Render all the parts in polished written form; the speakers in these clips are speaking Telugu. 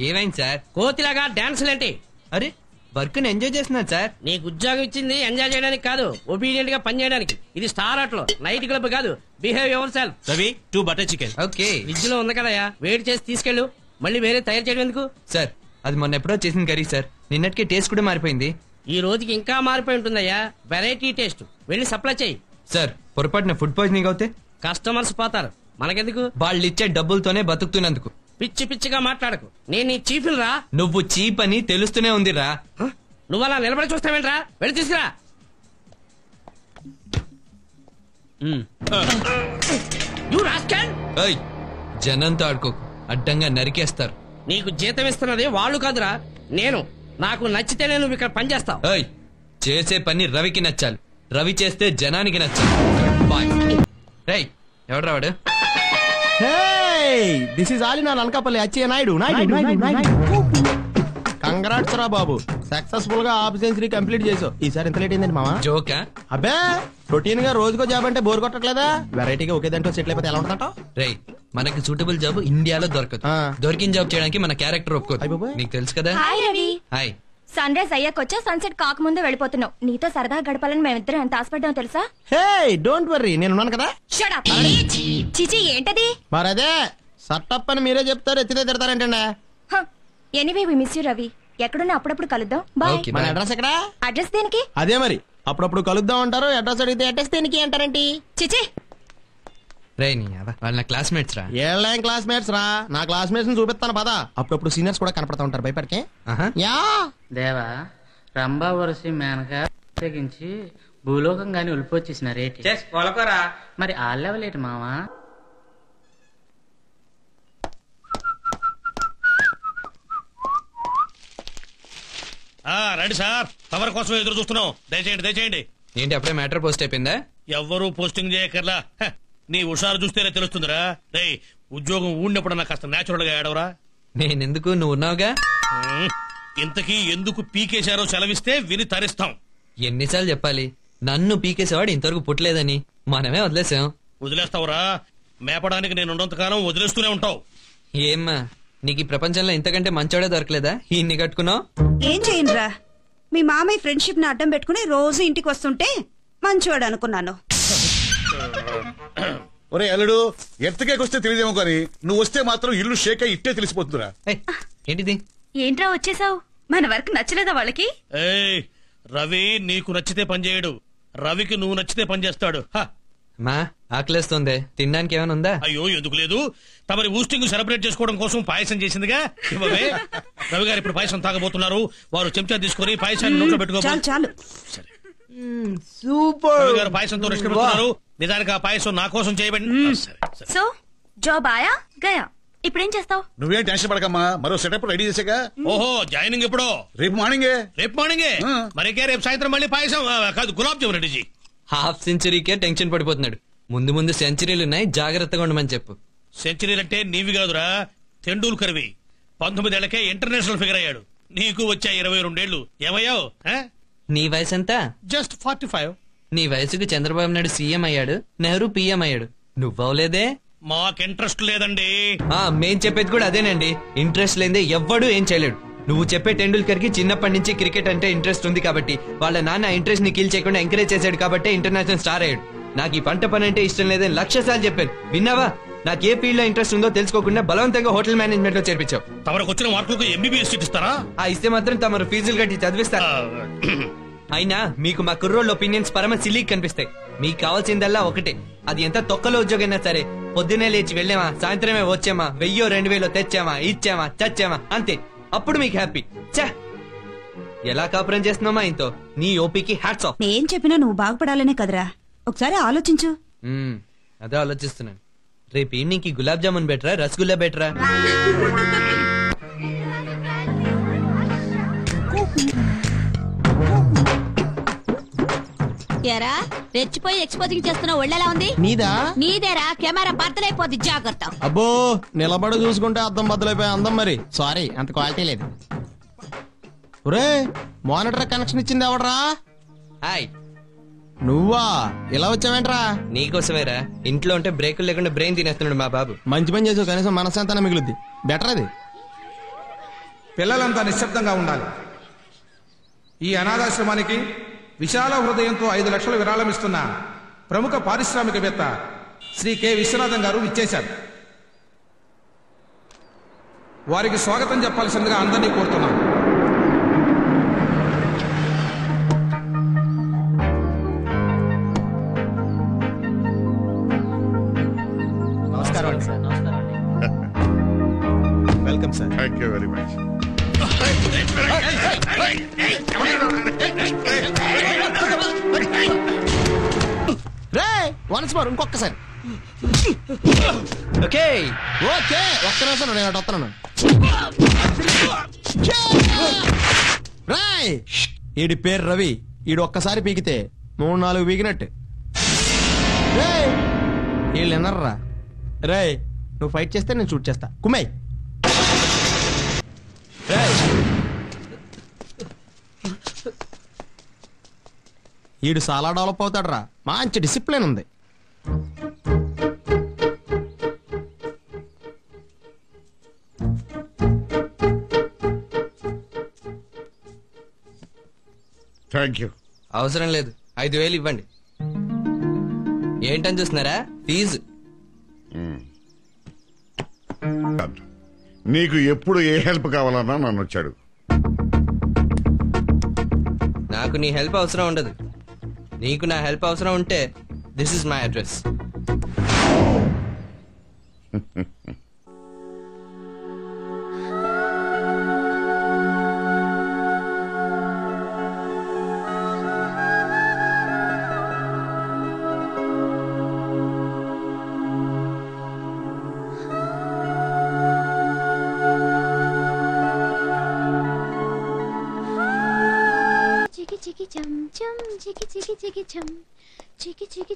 ఏమైంది సార్? కోతిలాగా డాన్సులేంటి? అరే వర్క్ ని ఎంజాయ్ చేస్తున్నాను సార్. నీకు ఉద్యోగం ఇచ్చింది ఎంజాయ్ చేయడానికి కాదు, ఒబీడియంట్ గా పని చేయడానికి. ఇది స్టార్ ఆటలో నైట్ క్లబ్ కాదు. Behave your self. Ravi 2 butter chicken. Okay. Fridge లో ఉంది కదయా, వేడి చేసి తీసుకెళ్ళు. మళ్ళీ వేరే తయారు చేయడం ఎందుకు? సార్ అది మొన్న ఎప్పుడో చేసిన కర్రీ సార్, నిన్నటికే టేస్ట్ కూడా మారిపోయింది. ఈ రోజుకి ఇంకా మారిపోయి ఉంటుందయ్యా. Variety taste. వెళ్ళి సప్లై చేయి. సార్ పొరపాటున ఫుడ్ పాయిజనింగ్ అవుతే కస్టమర్స్ పోతారు, మనకెందుకు? వాళ్ళు ఇచ్చే డబ్బులతోనే బతుకుతున్నందుకు. పిచ్చి పిచ్చిగా మాట్లాడకు. నేను నీ చీఫ్ రా. నువ్వు చీప్ అని తెలుస్తూనే ఉందిరా. నువ్వు అలా నిలబడి చూస్తావేంట్రా? వెళ్ళి తీసుకురా. జనంతో ఆడుకోకు, అడ్డంగా నరికేస్తారు. నీకు జీతం ఇస్తున్నది వాళ్ళు కాదురా, నేను. నాకు నచ్చితేనే నువ్వు ఇక్కడ పని చేస్తావు. చేసే పని రవికి నచ్చాలి, రవి చేస్తే జనానికి నచ్చాలి. బాయ్. రేయ్ ఎవడు రావాడు? This is all in Anakapalli Achayya Naidu. Congrats రా బాబు, సక్సెస్ఫుల్ గా హాఫ్ సెంచరీ కంప్లీట్ చేసావు. ఈసారి ఎంత లేట్ అయిందండి మామా? జోకా? అబ్బే రొటీన్ గా రోజుకో జాబ్ అంటే బోర్ కొట్టట్లేదా? వెరైటీగా ఒకే దాంట్లో సెటిల్ అయిపోతే ఎలా ఉంటుందంట? రేయ్ మనకి సూటబుల్ జాబ్ ఇండియాలో దొరకదు. దొరికిన జాబ్ చేయడానికి మన క్యారెక్టర్ ఒప్పుకోదు. నీకు తెలుసు కదా. Hi Ravi. Hi. Sunrise అయ్యాకొచ్చా సన్సెట్ కాకముందే వెళ్ళిపోతున్నావు. నీతో సరదా గడపాలని మేమిద్దరం ఎంత ఆశపడ్డాం తెలుసా? హే డోంట్ వర్రీ, నేనున్నాను కదా. Shut up. చిచి ఏంటది? మరదే సట్టప్ అని మీరే చెప్తారు, ఎత్తితే తిడతారేంటండి? Anyway we miss you Ravi. ఎక్కడున్నా అప్పుడప్పుడు కలుద్దాం. బాయ్. మన అడ్రస్ ఎక్కడ? అడ్రస్ దేనికి? అదే మరి అప్పుడప్పుడు కలుద్దాం అంటారు, అడ్రస్ అడిగితే అడ్రస్ దేనికి అంటారేంటి? చిచి. రేయ్ నీ వాళ్ళ క్లాస్మేట్స్ రా. ఏళ్ళైన క్లాస్మేట్స్ రా, నా క్లాస్మేట్స్ ని చూపిస్తాను పదా. అప్పుడప్పుడు సీనియర్స్ కూడా కనపడతా ఉంటారు, భయపడికే. యా దేవా రంభా వరసి మేనక తెగించి భూలోకం గాని ఉలిపొచ్చేసిన రేటి మరి ఆ లెవెల్ ఏంటి మావా? రండి సార్, తమరి కోసం ఎదురు చూస్తున్నాం. దయచేయండి దయచేయండి. ఏంటి అప్పుడే మ్యాటర్ పోస్ట్ అయిపోయిందా? ఎవ్వరూ పోస్టింగ్ చేయకర్లా, నీ హుషారు చూస్తేనే తెలుస్తుందిరా. రేయ్ ఉద్యోగం ఊడినప్పుడు నాకు కాస్త నేచురల్ గా ఏడవరా. నేనెందుకు, నువ్వు ఉన్నావుగా. ఇంతకీ ఎందుకు పీకేశారో సెలవిస్తే విని తరిస్తాం. ఎన్నిసార్లు చెప్పాలి, నన్ను పీకేసేవాడు ఇంతవరకు పుట్టలేదని. మనమే వదిలేసాం. వదిలేస్తావురా, మేపడానికి నేను ఉన్నంతకాలం వదిలేస్తూనే ఉంటావు. ఏమ్మా నీకు ఈ ప్రపంచంలో ఇంతకంటే మంచోడే దొరకలేదా? ఈయన్ని కట్టుకున్నావు. ఏం చేయనురా, మీ మామయ్య ఫ్రెండ్షిప్ ని అడ్డం పెట్టుకుని రోజు ఇంటికి వస్తుంటే మంచివాడు అనుకున్నాను. ఒరే అల్లుడు, ఎత్తకేకొస్తే తెలియదేమో కానీ నువ్వు వస్తే మాత్రం ఇల్లు షేక్ అయి ఇట్టే తెలిసిపోతుందిరా. ఏంటిది? ఏంట్రా వచ్చేసావు? మన వర్క్ నచ్చలేదా వాళ్ళకి? ఏయ్ రవి నీకు నచ్చితే పని చేయడు, రవికి నువ్వు నచ్చితే పని చేస్తాడు. మా ఆకలేస్తుంది, తినడానికి ఏమైనా ఉందా? అయ్యో ఎందుకు లేదు, తమరి ఊస్టింగ్ సెలబ్రేట్ చేసుకోవడం కోసం పాయసం చేసిందిగా. ఇవ్వవే. రవి గారు ఇప్పుడు పాయసం తాగబోతున్నారు, వారు చెంచా తీసుకుని పాయసాన్ని నోట్లో పెట్టుకోవాలి. చాలు సూపర్. రవి గారు పాయసంతో రెస్పెడుతున్నారు. నిజానికి ఆ పాయసం నా కోసం చేయబడి. సో జాబ్ ఆయా గయా, ఇప్పుడేం చేస్తావు? నువ్వేం టెన్షన్ పడకమ్మా, మరో సెటప్ రెడీ చేసాక. ఓహో జాయినింగ్ ఎప్పుడో? రేపు మార్నింగే. రేపు మార్నింగే? మరికే రేపు సాయంత్రం మళ్ళీ పాయసం కాదు గులాబ్ జామున్ రెడీ. హాఫ్ సెంచరీకే టెన్షన్ పడిపోతున్నాడు. ముందు ముందు సెంచరీలు ఉన్నాయి, జాగ్రత్తగా ఉండమని చెప్పు. సెంచరీలు అంటే నీవి కాదురా, తెండూల్కర్వి. 19 ఏళ్లకే ఇంటర్నేషనల్ ఫిగర్ అయ్యాడు. నీకు వచ్చా 22 ఏళ్లు. ఏమయ్యావు? నీ వయసు ఎంత? జస్ట్ 45. నీ వయసుకు చంద్రబాబు నాయుడు సీఎం అయ్యాడు, నెహ్రూ పీఎం అయ్యాడు. నువ్వవలేదే. మాకు ఇంట్రెస్ట్ లేదండి. మేం చెప్పేది కూడా అదేనండి, ఇంట్రెస్ట్ లేదే ఎవ్వడూ ఏం చేయలేడు. నువ్వు చెప్పే టెండూల్కర్ కి చిన్నప్పటి నుంచి క్రికెట్ అంటే ఇంట్రెస్ట్ ఉంది కాబట్టి, వాళ్ళ నాన్న ఇంట్రెస్ట్ ని కిల్ చేయకుండా ఎంకరేజ్ చేశాడు కాబట్టి ఇంటర్నేషనల్ స్టార్ అయ్యాడు. నాకు ఈ పంట పని అంటే ఇష్టం లేదని 1,00,000 సార్లు చెప్పాను, విన్నావా? నాకు ఏ ఫీల్డ్ లో ఇంట్రెస్ట్ ఉందో తెలుసుకోకుండా బలవంతంగా హోటల్ మేనేజ్మెంట్ లో చేర్పించావు. తమకు వచ్చిన మార్కులకు ఎంబీబీఎస్ సీట్ ఇస్తారా? ఇస్తే మాత్రం తమరు ఫీజులు కట్టి చదివిస్తారా? అయినా మీకు మా కుర్రోళ్ళ ఒపీనియన్స్ పరమ సిల్లీ కనిపిస్తాయి. మీకు కావాల్సిందల్లా ఒకటే, అది ఎంత తొక్కలో ఉద్యోగైనా సరే, పొద్దునే లేచి వెళ్ళామా, సాయంత్రమే వచ్చామా, 1000 2000 తెచ్చామా, ఇచ్చామా, చచ్చామా, అంతే. అప్పుడు మీకు హ్యాపీ. చా ఎలా కాపురం చేస్తున్నామా ఇంతో? నీ ఓపీకి హ్యాట్స్ ఆఫ్. నేను చెప్పినా నువ్వు బాగుపడాలనే కదరా, ఒకసారి ఆలోచించు. అదే ఆలోచిస్తున్నాను. రేపు ఈవినింగ్ కి గులాబ్ జామున్ బెటరా, రసగుల్లా బెటరా? ఎరా రెచ్చిపోయి ఎక్స్పోజింగ్ చేస్తున్న ఒళ్ళెలా ఉంది? నీదా? నీదేరా, కెమెరా బద్దలైపోద్ది, జాగ్రత్త. అబ్బో నిలబడి చూసుకుంటే అద్దం బద్దలైపోయి అందం. మరి సారీ, అంత క్వాలిటీ లేదు. ఒరే మానిటర్ కనెక్షన్ ఇచ్చింది ఎవడరా? హాయ్. నువ్వా? ఇలా వచ్చావేంట్రా? నీకోసమేరా, ఇంట్లో ఉంటే బ్రేకులు లేకుండా బ్రెయిన్ తినేస్తున్నాడు మా బాబు. మంచి పని చేసావు, కనీసం మనశ్శాంతి మిగులుద్ది. బెటర్ అది. పిల్లలంతా నిశ్శబ్దంగా ఉండాలి. ఈ అనాథాశ్రమానికి విశాల హృదయంతో 5 లక్షల విరాళం ఇస్తున్న ప్రముఖ పారిశ్రామికవేత్త శ్రీ కె విశ్వనాథం గారు విచ్చేశారు. వారికి స్వాగతం చెప్పాల్సిందిగా అందరినీ కోరుతున్నాను. నమస్కారం sir. Welcome sir. Thank you very much. Ray once more, ఇంకొకసారి. ఓకే ఓకే, ఒక్క నిమిషం నేను అటు వస్తున్నాను. రాయ్, ఈడి పేరు రవి. ఈడు ఒక్కసారి పీకితే 3-4 పీకినట్టు. వీళ్ళు వినర్రా. రే నువ్వు ఫైట్ చేస్తే నేను షూట్ చేస్తా. కుమ్మై. ఈడు చాలా డెవలప్ అవుతాడు రా. మంచి డిసిప్లిన్ ఉంది. Thank you. అవసరం లేదు, 5,000 ఇవ్వండి. ఏంటని చూస్తున్నారా? ఫీజు. నీకు ఎప్పుడు ఏ హెల్ప్ కావాలన్నా నన్ను వచ్చాడు. నాకు నీ హెల్ప్ అవసరం ఉండదు. నీకు నా హెల్ప్ అవసరం ఉంటే దిస్ ఇస్ మై అడ్రస్.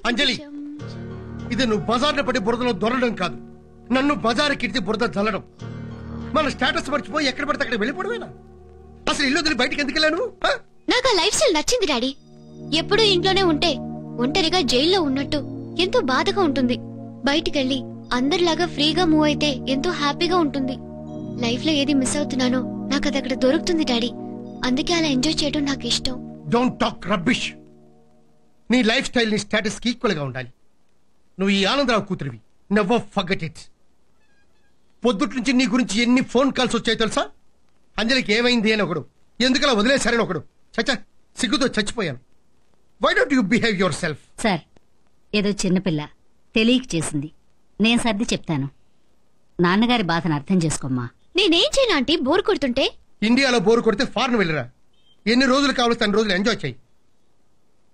అంజలి, ఇది నువ్వు బజార్లో పడి బురదలో దొరలడం కాదు, నన్ను బజారు కిడితే బురద జల్లడం. మన స్టేటస్ మర్చిపోయి ఎక్కడ పడితే అక్కడ వెళ్ళిపోవడమేనా? అసలు ఇల్లు వదిలి బయటికి ఎందుకు వెళ్ళాను? నాకు ఆ లైఫ్ స్టైల్ నచ్చింది డాడీ. ఎప్పుడూ ఇంట్లోనే ఉంటే ఒంటరిగా జైల్లో ఉన్నట్టు ఎంతో బాధగా ఉంటుంది. బయటికెళ్ళి అందరిలాగా ఫ్రీగా మూవ్ అయితే ఎంతో హ్యాపీగా ఉంటుంది. లైఫ్ లో ఏది మిస్ అవుతున్నానో నాకు అది అక్కడ దొరుకుతుంది డాడీ. అందుకే అలా ఎంజాయ్ చేయడం నాకు ఇష్టం. Don't talk rubbish. నీ లైఫ్ స్టైల్ నీ స్టేటస్ కి ఈక్వల్ గా ఉండాలి. నువ్వు ఈ ఆనందరావు కూతురివి. Never forget it. పొద్దుటి నుంచి నీ గురించి ఎన్ని ఫోన్ కాల్స్ వచ్చాయో తెలుసా? అంజలికి ఏమైంది అని ఒకడు, ఎందుకలా వదిలేశారని ఒకడు. చచ్చా, సిగ్గుతో చచ్చిపోయాను. Why don't you behave yourself? Sir, ఏదో చిన్నపిల్ల తెలియక చేసింది. నేను సర్ది చెప్తాను. నాన్నగారి బాధను అర్థం చేసుకోమ్మా. నేనేం చేయను ఆంటీ, బోర్ కొడుతుంటే? ఇండియాలో బోరు కొడితే ఫారెన్ వెళ్ళరా. ఎన్ని రోజులు కావాల్సి అన్ని రోజులు ఎంజాయ్ చేయి.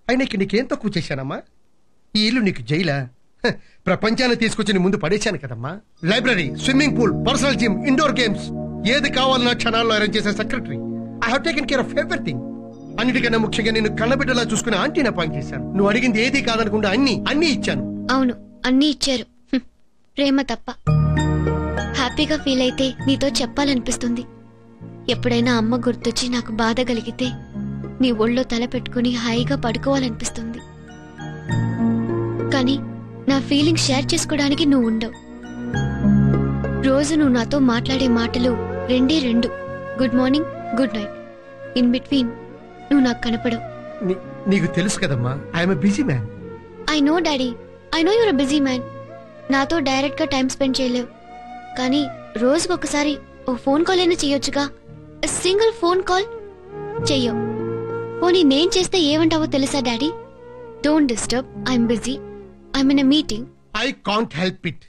అయినా నీకేం తక్కువ చేశానమ్మా? ఈ ఇల్లు నీకు జైలా? ప్రపంచాన్ని తీసుకొచ్చి నీ ముందు పడేశాను కదమ్మా. Library, swimming pool, personal gym, indoor games, ఏది కావాలన్నా క్షణాల్లో అరేంజ్ చేసే secretary. I have taken care of everything. అన్నిటికన్నా ముఖ్యంగా నేను కన్నబిడ్డలా చూసుకుని ఆంటీని అపాయింట్ చేశాను. నువ్వు అడిగింది ఏది కాదనకుండా అన్ని ఇచ్చాను. అవును, అన్ని ఇచ్చారు. ప్రేమ తప్ప. హ్యాపీగా ఫీల్ అయితే నీతో చెప్పాలనిపిస్తుంది. ఎప్పుడైనా అమ్మ గుర్తొచ్చి నాకు బాధ కలిగితే నీ ఒళ్ళో తల పెట్టుకుని హాయిగా పడుకోవాలనిపిస్తుంది. కానీ నా ఫీలింగ్ షేర్ చేసుకోవడానికి నువ్వు ఉండవు. రోజు నువ్వు నాతో మాట్లాడే మాటలు 2 good morning, good night. In between నువ్వు నాకు కనపడవు. నీకు తెలుసు కదమ్మా, I'm a busy man. I know daddy, I know you're a busy man. నాతో డైరెక్ట్ గా టైం స్పెండ్ చేయలేవు. కానీ రోజుకొకసారి ఓ ఫోన్ కాల్ అయినా చెయ్యొచ్చుగా. సింగిల్ ఫోన్ కాల్ చెయ్యవు. పోనీ నేను చేస్తే ఏమంటావో తెలుసా daddy? Don't disturb, I'm busy, I'm in a meeting. I can't help it.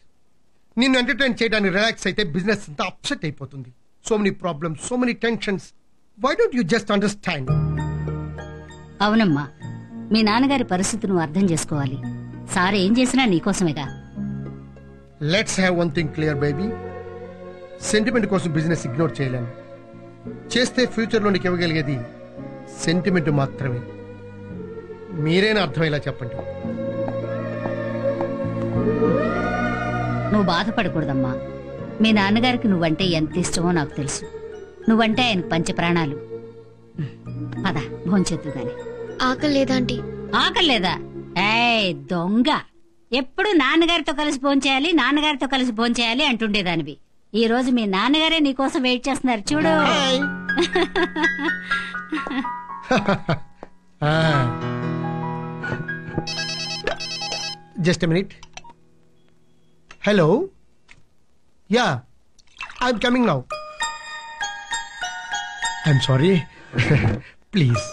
నిన్ను ఎంటర్టైన్ చేయడానికి రిలాక్స్ అయితే బిజినెస్ అంతా అప్సెట్ అయిపోతుంది. So many problems, so many tensions. Why don't you just understand? అవునమ్మా, మీ నాన్నగారి పరిస్థితి నువ్వు అర్థం చేసుకోవాలి. సార్ ఏం చేసినా నీకోసమేగా. Let's have one thing clear baby. Sentiment కోసం బిజినెస్ ఇగ్నోర్ చేయలేను. చేస్తే ఫ్యూచర్ లో నీకు ఇవ్వగలిగేది సెంటిమెంట్ మాత్రమే. మీరేనా అర్థమయ్యేలా చెప్పండి. నువ్వు బాధపడకూడదమ్మా. మీ నాన్నగారికి నువ్వంటే ఎంత ఇష్టమో నాకు తెలుసు. నువ్వంటే ఆయనకు పంచప్రాణాలు. పద భోంచెద్దు గాని. ఆకలి లేదాంటీ? ఆకలి లేదా? ఏయ్ దొంగ, ఎప్పుడు నాన్నగారితో కలిసి భోంచేయాలి, నాన్నగారితో కలిసి భోంచేయాలి అంటుండేదానివి. ఈ రోజు మీ నాన్నగారే నీకోసం వెయిట్ చేస్తున్నారు చూడు. Just a minute. Hello, yeah, I'm coming now. I'm sorry, please.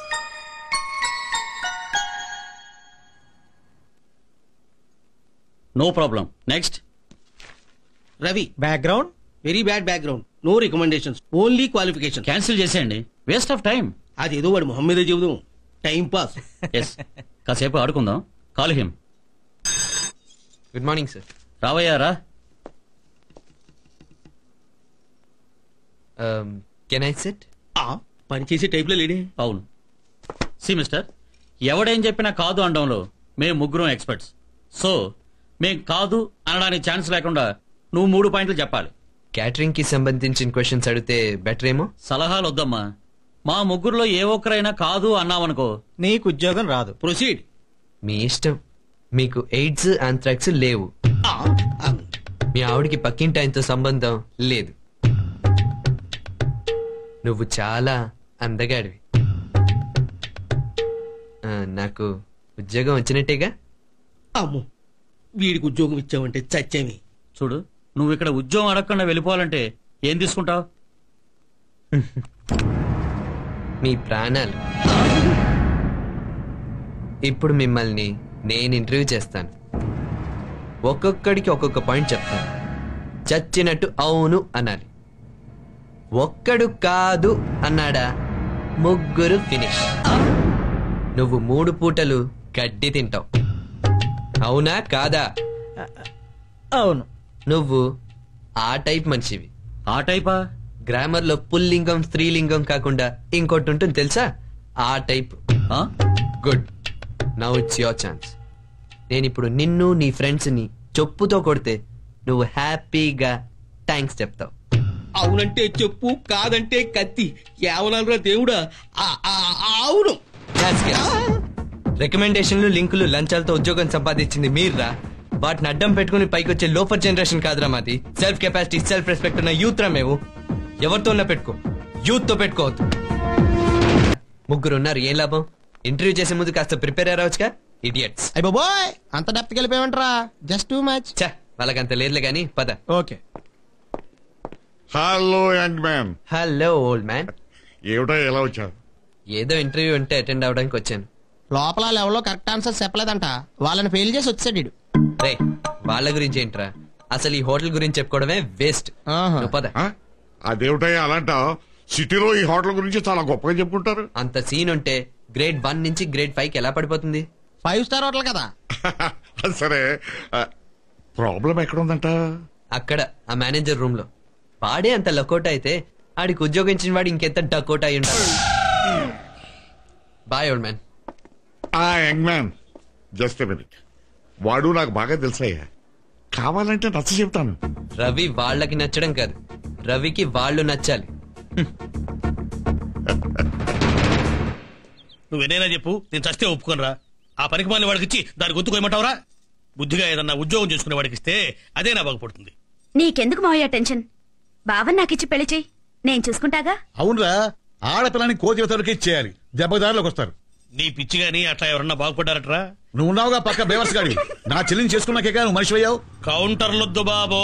No problem. Next. Ravi. Background very bad background. No recommendations, only qualification. Cancel చేసేయండి, వేస్ట్ ఆఫ్ టైం. అదేదో వాడు మొహం మీద చెబుదాం, టైం పాస్. ఎస్, కాసేపు ఆడుకుందాం. Call him. Good morning sir. రావయ్యారా? Can I sit? పని చేసే టైప్లో లేడే. అవును. సి మిస్టర్, ఎవడేం చెప్పినా కాదు అనడంలో మేము ముగ్గురం ఎక్స్పర్ట్స్. సో మేం కాదు అనడానికి ఛాన్స్ లేకుండా నువ్వు 3 పాయింట్లు చెప్పాలి. క్యాటరింగ్ కి సంబంధించిన క్వశ్చన్స్ అడిగితే బెటర్ ఏమో. సలహాలు వద్దమ్మా. మా ముగ్గురులో ఏ ఒక్కరైనా కాదు అన్నావనుకో నీకు ఉద్యోగం రాదు. ప్రొసీడ్. మీ ఇష్టం. మీకు ఎయిడ్స్, ఆంథ్రాక్స్ లేవు. మీ ఆవిడికి పక్కింటి ఆయనతో సంబంధం లేదు. నువ్వు చాలా అందగాడివి. నాకు ఉద్యోగం వచ్చినట్టేగా. అమ్మో, వీడికి ఉద్యోగం ఇచ్చావంటే చచ్చేమి. చూడు, నువ్వు ఇక్కడ ఉద్యోగం అడగకుండా వెళ్ళిపోవాలంటే ఏం తీసుకుంటావు? మీ ప్రాణాలు. ఇప్పుడు మిమ్మల్ని నేను ఇంటర్వ్యూ చేస్తాను. ఒక్కొక్కడికి ఒక్కొక్క పాయింట్ చెప్తాను. చచ్చినట్టు అవును అనాలి. ఒక్కడు కాదు అన్నాడా, ముగ్గురు ఫినిష్. నువ్వు 3 పూటలు గడ్డి తింటావు. అవునా కాదా? అవును. నువ్వు ఆ టైప్ మనిషివి. ఆ టైపా? గ్రామర్ లో పుల్లింగం, స్త్రీలింగం కాకుండా ఇంకోటి ఉంటుంది తెలుసా? ఆ type. Good. Now it's your chance. నేను ఇప్పుడు నిన్ను, నీ ఫ్రెండ్స్ ని చెప్పుతో కొడితే నువ్వు హ్యాపీగా థ్యాంక్స్ చెప్తావు. అవునంటే చెప్పు, కాదంటే కత్తి. కేవలం దేవుడా. అవును. రికమెండేషన్లు, లింకులు, లంచాలతో ఉద్యోగం సంపాదించింది మీర్రా. వాటిని అడ్డం పెట్టుకుని పైకొచ్చే లోఫర్ జనరేషన్ కాదురా మాది. సెల్ఫ్ కెపాసిటీ, సెల్ఫ్ రెస్పెక్ట్ ఉన్న యూత్ రా మేము. ఎవరితో ఉన్నా పెట్టుకో, యూత్ తో పెట్టుకోవద్దు. ముగ్గురు ఉన్నారు, ఏం లాభం? ఇంటర్వ్యూ చేసే ముందు కాస్త ప్రిపేర్ అయ్యవచ్చుగా. ఇడియట్స్. అయ్య బాబోయ్, అంత డెప్త్ వెళ్ళిపోయామంటారా? Just too much. చా, వాళ్ళకంత లేదులే గానీ పద. Okay. Hello young man. Hello old man. ఏమిటో ఎలా వచ్చావు? ఏదో ఇంటర్వ్యూ ఉంటే అటెండ్ అవడానికి వచ్చాను. లోపల లెవెల్లో కరెక్ట్ ఆన్సర్ చెప్పలేదంట, వాళ్ళని ఫెయిల్ చేసి వచ్చాడు. రే, వాళ్ళ గురించి ఏంట్రా? అసలు ఈ హోటల్ గురించి చెప్పుకోవడమే వేస్ట్. పద. అదేమిటయ్యా అలాంటావు? సిటీలో ఈ హోటల్ గురించి చాలా గొప్పగా చెప్పుకుంటారు. అంత సీన్ ఉంటే గ్రేడ్ 1 నుంచి గ్రేడ్ 5 కి ఎలా పడిపోతుంది? 5 స్టార్ హోటల్ కదా. సరే, ప్రాబ్లం ఎక్కడ ఉందంట? అక్కడ ఆ మేనేజర్ రూమ్ లో. వాడే అంత లకోట అయితే ఆడికి ఉద్యోగం ఇచ్చిన వాడు ఇంకెంత డకోట అయి ఉంటాడు. Bye old man. Young man, just a minute. వాడు నాకు బాగా తెలుసయ్యా. కావాలంటే నచ్చ చెప్తాను. రవి వాళ్ళకి నచ్చడం కాదు, రవికి వాళ్ళు నచ్చాలి. నువ్వేనైనా చెప్పు, నేను చస్తే ఒప్పుకోనరా. ఆ పనికి మాలిన వాడికి ఇచ్చి దాని గుర్తుకోయమంటావురా? బుద్ధిగా ఏదన్నా ఉద్యోగం చేసుకునే వాడికి ఇస్తే అదే నా బాగుపడుతుంది. నీకెందుకు మావయ్య టెన్షన్? బావని నాకిచ్చి పెళ్లి చెయ్యి, నేను చూసుకుంటాగా. అవునరా, ఆడపిల్లని కోతివతలకి ఇచ్చేయాలి, దెబ్బదారిలోకి వస్తారు. నీ పిచ్చి గాని అట్లా ఎవరన్నా బాగుపడ్డారట్రా? నువ్వు ఉన్నావుగా పక్క బేవర్స్ గాడి. నా చెల్లిని చేసుకున్నాకే నువ్వు మనిషి అయ్యావు. కౌంటర్లొద్దు బాబో.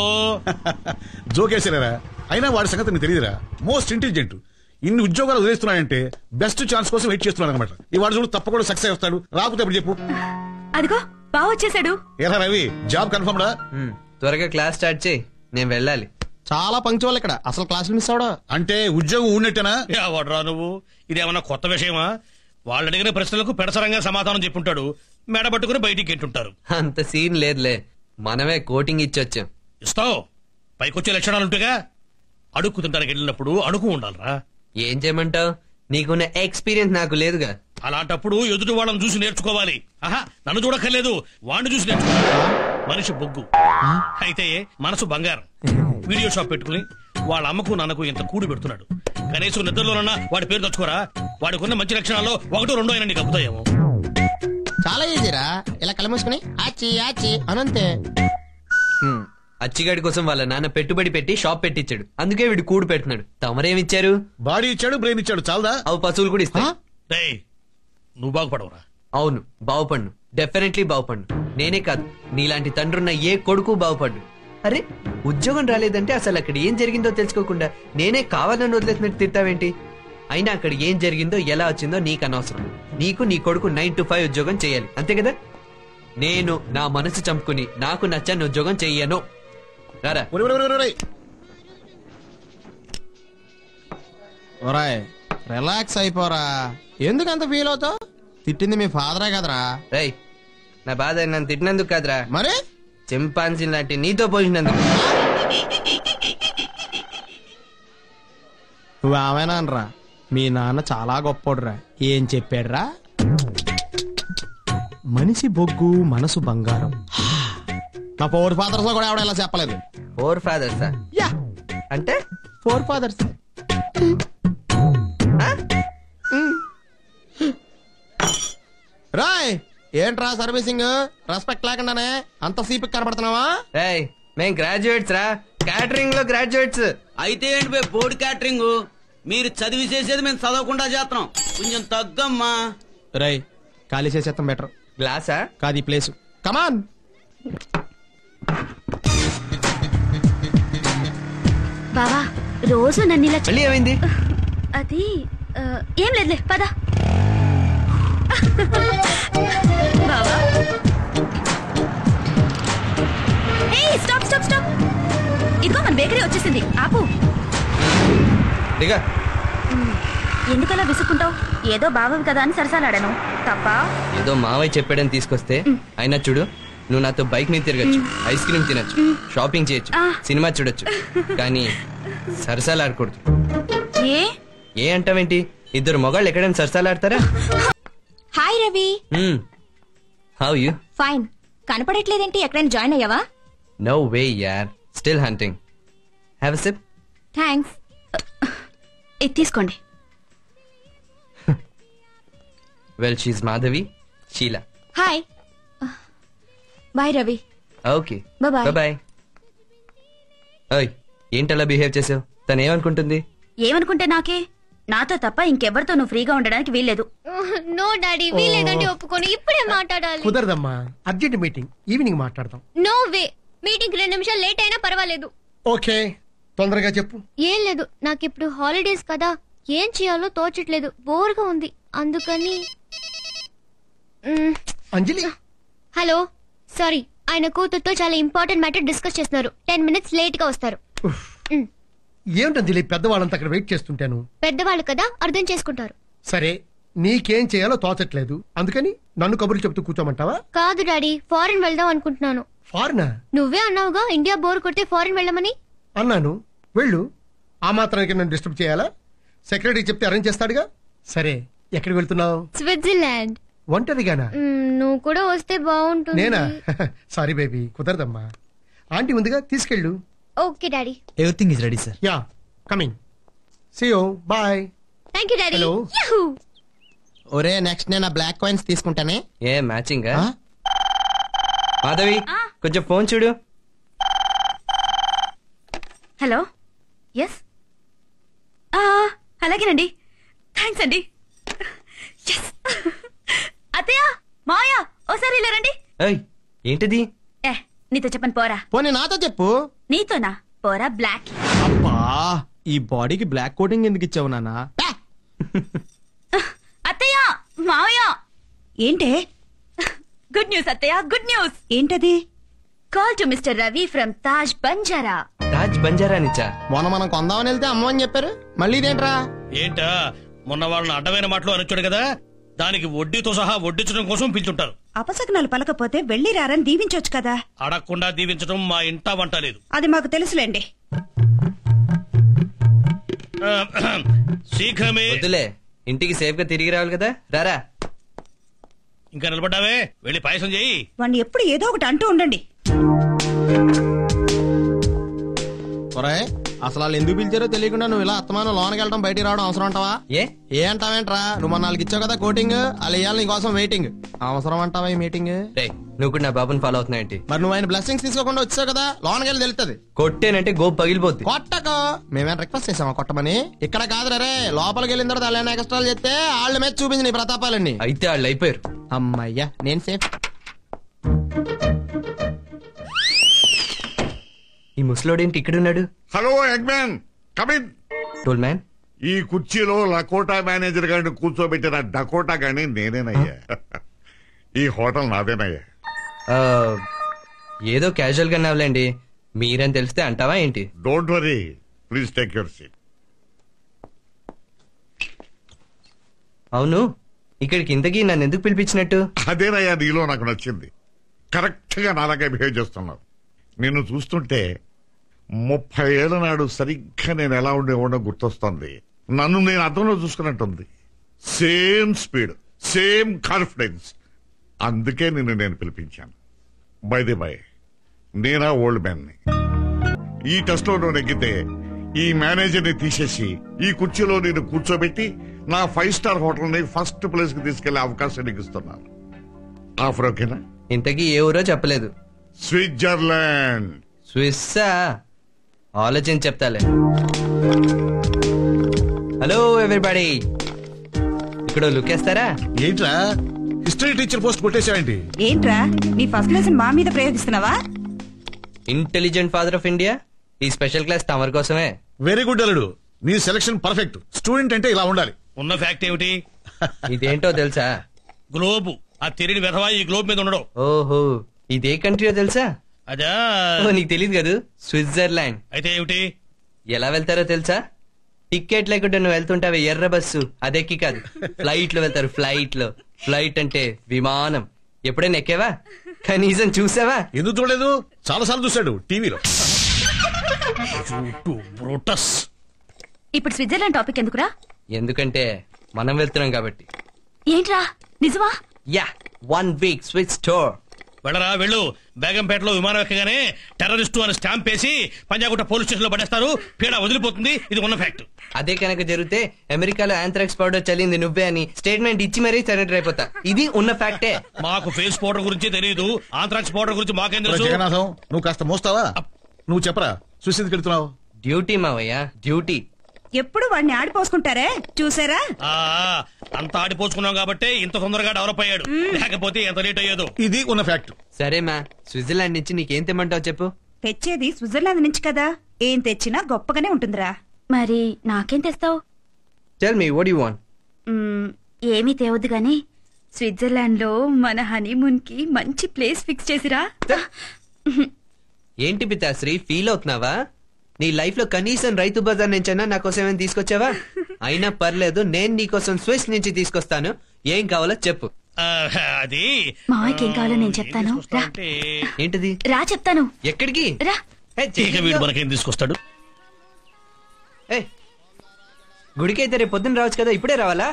జోకేసారా? అయినా వాడి సంగతి నీకు తెలియదురా. Most intelligent. ఇన్ని ఉద్యోగాలు వదిలేస్తున్నాయంటే బెస్ట్ ఛాన్స్ కోసం వెయిట్ చేస్తున్నాడు అనమాట. ఈ వాడు చూడు తప్పకుండా సక్సెస్ వస్తాడు. రాకపోతే ఇప్పుడు చెప్పు. అదిగో బావ వచ్చేసాడు. ఏరా రవి, జాబ్ కన్ఫర్మ్ రా? త్వరగా క్లాస్ స్టార్ట్ చేయి, నేను వెళ్ళాలి. చాలా పంక్చువల్ ఇక్కడ, అసలు క్లాసులు మిస్ అవడా? అంటే ఉద్యోగం ఊడినట్టేనా? వాడరా నువ్వు, ఇదేమన్నా కొత్త విషయమా? వాళ్ళు అడిగిన ప్రశ్నలకు పెడసరంగా సమాధానం చెప్పుంటాడు, మెడబట్టుకుని బయటికి ఎంటుంటారు. అంత సీన్ లేదులే, మనమే కోటింగ్ ఇచ్చొచ్చాం. ఇస్తావు, పైకొచ్చే లక్షణాలుంటేగా. అడుక్కుతుంటానికి వెళ్ళినప్పుడు అడుగు ఉండాలరా. ఏం చేయమంటావు? నీకున్న ఎక్స్పీరియన్స్ నాకు లేదుగా. అలాంటప్పుడు ఎదుటి వాళ్ళని చూసి నేర్చుకోవాలి. ఆహా, నన్ను చూడక్కర్లేదు, వాడిని చూసి నేర్చుకోవాలి. మనిషి బొగ్గు అయితే మనసు బంగారం. వీడియో షాప్ పెట్టుకుని వాళ్ళ అమ్మకు నాన్నకు ఇంత కూడి పెడుతున్నాడు. కనీసం నిద్రలోనన్నా వాడి పేరు తెచ్చుకోరా. వాడికి ఉన్న మంచి లక్షణాల్లో 1, 2 అయినా నీకు అబ్బుతాయేమో. చాలా ఈజీరా, ఇలా కలమూసుకుని ఆచి ఆచి అనంతే. అచ్చిగాడి కోసం వాళ్ళ నాన్న పెట్టుబడి పెట్టి షాప్ పెట్టించాడు, అందుకే వీడు కూడు పెడుతున్నాడు. తమరేమిచ్చారు? బాడీ ఇచ్చాడు, బ్రెయిన్ ఇచ్చాడు, చాలదా? అవు పశువులు కూడా ఇస్తా. నువ్వు బాగుపడవురా? అవును బాగుపడ్ను, డెఫినెట్లీ బాగుపడ్ను. నేనే కాదు, నీలాంటి తండ్రున్న ఏ కొడుకు బాగుపడ్డు. అరే ఉద్యోగం రాలేదంటే అసలు అక్కడ ఏం జరిగిందో తెలుసుకోకుండా నేనే కావాలని వదిలేసినట్టు తిట్టావేంటి? అయినా అక్కడ ఏం జరిగిందో ఎలా వచ్చిందో నీకు అనవసరం. నీకు నీ కొడుకు 9 to 5 ఉద్యోగం చేయాలి, అంతే కదా? నేను నా మనసు చంపుకుని నాకు నచ్చని ఉద్యోగం చెయ్యను. రారా. రిలాక్స్ అయిపోరా, ఎందుకంత ఫీల్ అవుతావు? తిట్టింది మీ ఫాదరే కదరా. రై నా బాధ నన్ను తిట్టినందుకు కాదురా, మరి చింపాన్సీ లాంటి నీతో పోసినందుకు. నువ్వేమైనా అనరా, మీ నాన్న చాలా గొప్పోడురా. ఏం చెప్పాడురా? మనిషి బొగ్గు మనసు బంగారం. నా 4 ఫాదర్స్ లో కూడా ఎవడ ఇలా చెప్పలేదు. 4 ఫాదర్స్? యా, అంటే 4 ఫాదర్స్. రాయ్ ఏంట్రా సర్వీసింగ్ రెస్పెక్ట్ లేకుండానే అంత సీపి కనపడుతున్నావా? రేయ్ మేం గ్రాడ్యుయేట్స్ రా, క్యాటరింగ్ లో గ్రాడ్యుయేట్స్. అయితే ఏంటి బోర్డు క్యాటరింగ్? మీరు చదివి చేసేది మేము చదవకుండా చేస్తున్నాం, కొంచెం తగ్గమ్మా. రై ఖాళీ చేసేస్తాం బెటర్. గ్లాసా? కాదు ఈ ప్లేసు. కమాన్. బావా రోజు నన్ను ఇలా మళ్ళీ ఏమైంది? అది ఏం లేదులే పద. బావా స్టాప్ స్టాప్ స్టాప్, ఇదిగో మన బేకరీ వచ్చేసింది, ఆపు. దిగా. ఎందుకలా విసుక్కుంటావు? ఏదో బావవి కదా అని సరసాలాడాను, తప్ప. ఏదో మావయ్య చెప్పాడని తీసుకొస్తే, అయినా చూడు నువ్వు నాతో బైక్ మీద తిరగచ్చు, ఐస్ క్రీమ్ తినచ్చు, షాపింగ్ చేయొచ్చు, సినిమా చూడొచ్చు, కానీ సరసాలు ఆడకూడదు. ఏ అంటావేంటి? ఇద్దరు మొగాళ్ళు ఎక్కడైనా సరసాలు ఆడతారా? Hi Ravi. How you? Fine. కనపడట్లేదేంటి, ఎక్కడైనా జాయిన్ అయ్యావా? నో వే యార్, still hunting. Have a sip. Thanks. ఇది తీసుకోండి. Well she's Madhavi, Sheela. Hi. Bye Ravi. Okay bye. Bye. ఓయ్ ఏంటలా బిహేవ్ చేసావు? తను ఏమనుకుంటుంది? ఏమనుకుంటే నాకే, నాతో తప్ప ఇంకెవరితో నువ్వు ఫ్రీగా ఉండడానికి వీల్లేదు. నో డాడీ, వీలేదంటే ఒప్పుకొని ఇప్పుడే మాట్లాడాలి. కుదరదమ్మా, అర్జెంట్ మీటింగ్, ఈవినింగ్ మాట్లాడదాం. నో వే, మీటింగ్ 2 నిమిషాలు లేట్ అయినా పర్వాలేదు. ఓకే తొందరగా చెప్పు. ఏం లేదు, నాకు ఇప్పుడు హాలిడేస్ కదా, ఏం చేయాలో తోచట్లేదు, బోర్గా ఉంది, అందుకని. అంజలి. హలో, సారీ, ఆయన కూతురుతో చాలా ఇంపార్టెంట్ మ్యాటర్ డిస్కస్ చేస్తున్నారు, 10 minutes లేట్ గా వస్తారు. ఏమిటంజలి, పెద్దవాళ్ళంతా అక్కడ వెయిట్ చేస్తుంటాను. పెద్దవాళ్ళు కదా, అర్థం చేసుకుంటారు. సరే, నీకేం చేయాలో తోచట్లేదు, అందుకని నన్ను కబుర్లు చెప్తూ కూర్చోమంటావా? కాదు డాడీ, ఫారెన్ వెళ్దాం అనుకుంటున్నాను. ఫారెనా? నువ్వే అన్నావుగా ఇండియా బోర్ కొడితే ఫారెన్ వెళ్ళమని. అన్నాను, వెళ్ళు. ఆ మాత్రానికి నన్ను డిస్టర్బ్ చేయాలా? సెక్రటరీ చెప్తే అరేంజ్ చేస్తాడుగా. సరే, ఎక్కడికి వెళ్తున్నావు? స్విట్జర్లాండ్. ఒంటరిగానా? నువ్వు కూడా వస్తే బాగుంటుంది. నేనా? Sorry baby, కుదరదమ్మా. ఆంటీ ఉందిగా, తీసుకెళ్ళు. Okay daddy. Everything is ready sir. Yeah, coming. See you, bye. Thank you daddy. Hello. ఒరే నెక్స్ట్ నేను ఆ బ్లాక్ కాయిన్స్ తీసుకుంటానే. ఏ మ్యాచింగ్? మాధవి కొంచెం ఫోన్ చూడు. హలో, ఎస్, అలాగేనండి, థ్యాంక్స్ అండి. అత్తయ్య, మాయా, ఓసారి ఇలా రండి. ఏంటిది? నీతో చెప్పను పోరా. పోనీ నాతో చెప్పు. నీతోనా? పోరా బ్లాక్. అబ్బా, ఈ బాడీకి బ్లాక్ కోటింగ్ ఎందుకు ఇచ్చావు నాన్న? అత్తయ్య, మావయ్య. ఏంటే? గుడ్ న్యూస్ అత్తయ్య, గుడ్ న్యూస్. ఏంటది? Call to mister Ravi from Taj Banjara. Taj Banjara నిచ్చా? మొన్న మనం కొందామని వెళ్తే అమ్మని చెప్పారు, మళ్ళీ ఇదేంట్రా? ఏంటా, మొన్న వాళ్ళని అడ్డమైన మాటలు అనొచ్చాడు కదా, దానికి వడ్డీతో సహా వడ్డించడం కోసం పిలుచుంటారు. అపశకునాలు పలకపోతే వెళ్లి రారని దీవించొచ్చు కదా. అడగకుండా దీవించడం మా ఇంటా వంట లేదు. అది మాకు తెలుసులేండి. శీఘ్రమే. వద్దులే, ఇంటికి సేఫ్ గా తిరిగి రావాలి కదా. రారా. ఇంకా నిలబడ్డావే, వెళ్ళి పాయసం చేయి. వాణ్ణి ఎప్పుడు ఏదో ఒకటి అంటూ ఉండండి. అసలు వాళ్ళు ఎందుకు పిలిచారో తెలియకుండా నువ్వు ఇలా అత్తమానం లోనకి వెళ్ళడం బయటికి రావడం అవసరం అంటావా? ఏ అంటావేంట్రా? నువ్వు మన వాళ్ళకి ఇచ్చావు కదా కోటింగ్, వాళ్ళు ఇవ్వాలి నీకోసం వెయిటింగ్. అవసరం అంటావా ఈ మీటింగ్? నువ్వు కూడా నా బాబుని ఫాలో అవుతున్నాయంటి. మరి నువ్వు ఆయన బ్లెస్సింగ్స్ తీసుకోకుండా వచ్చావు కదా, లోనకి వెళ్ళి తెలుస్తుంది. కొట్టేనంటే గోపు పగిలిపోద్ది. కొట్టకు, మేమేం రిక్వెస్ట్ చేసామా కొట్టమని? ఇక్కడ కాదు రే, లోపలికి వెళ్ళిన తర్వాత అలా ఎక్స్ట్రాలు చేస్తే వాళ్ళ మీద చూపించి నీ ప్రతాపాలన్నీ. అయితే వాళ్ళు అయిపోయారు. అమ్మయ్యా, నేను సేఫ్. ఈ ముసలోడేంటి ఇక్కడ ఉన్నాడు? Hello egg man, come in. Tall man, ఈ కుర్చీలో లకోటా మేనేజర్ గారిని కూర్చోబెట్టిన డకోటా గాని నేనేనయ్యా. ఈ హోటల్ నాదేనయ్యా. ఏదో క్యాజువల్ గా నవ్వలేండి, మీరని తెలిస్తే అంటావా ఏంటి? Don't worry, please take your seat. అవును, ఇక్కడికి ఇంతకీ నన్ను ఎందుకు పిలిపించినట్టు? అదేనయ్యా నీలో నాకు నచ్చింది. కరెక్ట్ గా నాలాగే బిహేవ్ చేస్తున్నావు. నిన్ను చూస్తుంటే 30 ఏళ్ల నాడు సరిగ్గా నేను ఎలా ఉండేవాడో గుర్తొస్తుంది. నన్ను నేను అర్థంలో చూసుకున్నట్టుంది. Same speed, same confidence. అందుకే నిన్ను నేను పిలిపించాను. బై ది బై, నేనా ఓల్డ్ మ్యాన్ ని. ఈ టెస్ట్ లో నువ్వు నెగ్గితే ఈ మేనేజర్ ని తీసేసి ఈ కుర్చీలో నేను కూర్చోబెట్టి నా 5 స్టార్ హోటల్ ని ఫస్ట్ ప్లేస్ కి తీసుకెళ్లే అవకాశం నీకు ఇస్తున్నాను. ఆఫర్ ఓకేనా? ఇంతకీ ఏ ఊరో చెప్పలేదు. స్విట్జర్లాండ్. స్విస్సా? ఆలోచించి చెప్తాలే. హలో ఎవ్రీబడి, ఇక్కడ లుకేస్తారా? ఏంట్రా హిస్టరీ టీచర్ పోస్ట్ కొట్టేశావేంటి? ఏంట్రా నీ ఫస్ట్ లెసన్ మా మీద ప్రయోగిస్తున్నావా? ఇంటెలిజెంట్ ఫాదర్ ఆఫ్ ఇండియా, ఈ స్పెషల్ క్లాస్ తమరి కోసమే. వెరీ గుడ్ అల్లుడు, నీ సెలక్షన్ పర్ఫెక్ట్. స్టూడెంట్ అంటే ఇలా ఉండాలి. ఉన్న ఫ్యాక్ట్ ఏమిటి? ఇదేంటో తెలుసా? గ్లోబ్. ఆ తిరిగి వెధవా ఈ గ్లోబ్ మీద ఉండడం. ఓహో, ఇదే కంట్రీయో తెలుసా? అదా నీకు తెలియదు కదా, స్విట్జర్లాండ్. అయితే ఏమిటి? ఎలా వెళ్తారో తెలుసా? టికెట్ లేకుండా నువ్వు వెళ్తుంటావే ఎర్ర బస్సు, అదెక్కి కాదు, ఫ్లైట్ లో వెళ్తారు. ఫ్లైట్ లో. ఫ్లైట్ అంటే విమానం. ఎప్పుడైనా ఎక్కేవా? కనీసం చూసావా? ఎందుకు చూడలేదు? చాలా సార్లు చూశాడు టీవీలో. ఇప్పుడు స్విట్జర్లాండ్ టాపిక్ ఎందుకురా? ఎందుకంటే మనం వెళ్తున్నాం కాబట్టి. ఏంట్రా నిజమా? Yeah, 1 week Swiss tour. వెళ్ళరా వెళ్ళు. బేగంపేటలో విమానం ఎక్కగానే టెర్రరిస్టు అని స్టాంప్ వేసి పంజాగుట్ట పోలీస్ స్టేషన్ లో పడేస్తారు. పీడ వదిలిపోతుంది. ఇది ఉన్న ఫ్యాక్ట్. అదే కనుక జరిగితే అమెరికాలో యాంథ్రాక్స్ పౌడర్ చల్లింది నువ్వే అని స్టేట్మెంట్ ఇచ్చి మరీ సరెండర్ అయిపోతా. ఇది ఉన్న ఫ్యాక్టే. మాకు ఫేస్ పౌడర్ గురించి తెలియదు, ఆంథ్రాక్స్ పౌడర్ గురించి మాకేం తెలుసు? జగన్నాథం, నువ్వు కాస్త మోస్తావా? నువ్వు చెప్పరా, స్విస్ ఎందుకు వెళ్తున్నావు? డ్యూటీ మావయ్య, డ్యూటీ. ఎప్పుడు వాడిని ఆడిపోసుకుంటారే చూసారా? అంత ఆడిపోసుకున్నాం కాబట్టి ఇంత తొందరగా డెవలప్ అయ్యాడు. లేకపోతే ఎంత లేట్ అయ్యేదో. ఇది ఉన్న ఫ్యాక్ట్. సరే మా, స్విట్జర్లాండ్ నుంచి నీకేం తెమ్మంటావు చెప్పు. తెచ్చేది స్విట్జర్లాండ్ నుంచి కదా, ఏం తెచ్చినా గొప్పగానే ఉంటుందిరా. మరి నాకేం తెస్తావు? Tell me, what you want? ఏమీ తేవద్దు గాని స్విట్జర్లాండ్ లో మన హనీమూన్ కి మంచి ప్లేస్ ఫిక్స్ చేసిరా. ఏంటి పితాశ్రీ, ఫీల్ అవుతున్నావా? నీ లైఫ్ లో కనీసం రైతు బజార్ నుంచైనా నా కోసం ఏమైనా తీసుకొచ్చావా? అయినా పర్లేదు, నేను నీకోసం స్విస్ నుంచి తీసుకొస్తాను. ఏం కావాలో చెప్పు. అది మావయ్యకి ఏం కావాలో నేను చెప్తాను. రా. ఏంటిది? రా చెప్తాను. ఎక్కడికి? రా. వీడు మనకేం తీసుకొస్తాడు? గుడికి అయితే రేపు పొద్దున్న రావచ్చు కదా, ఇప్పుడే రావాలా?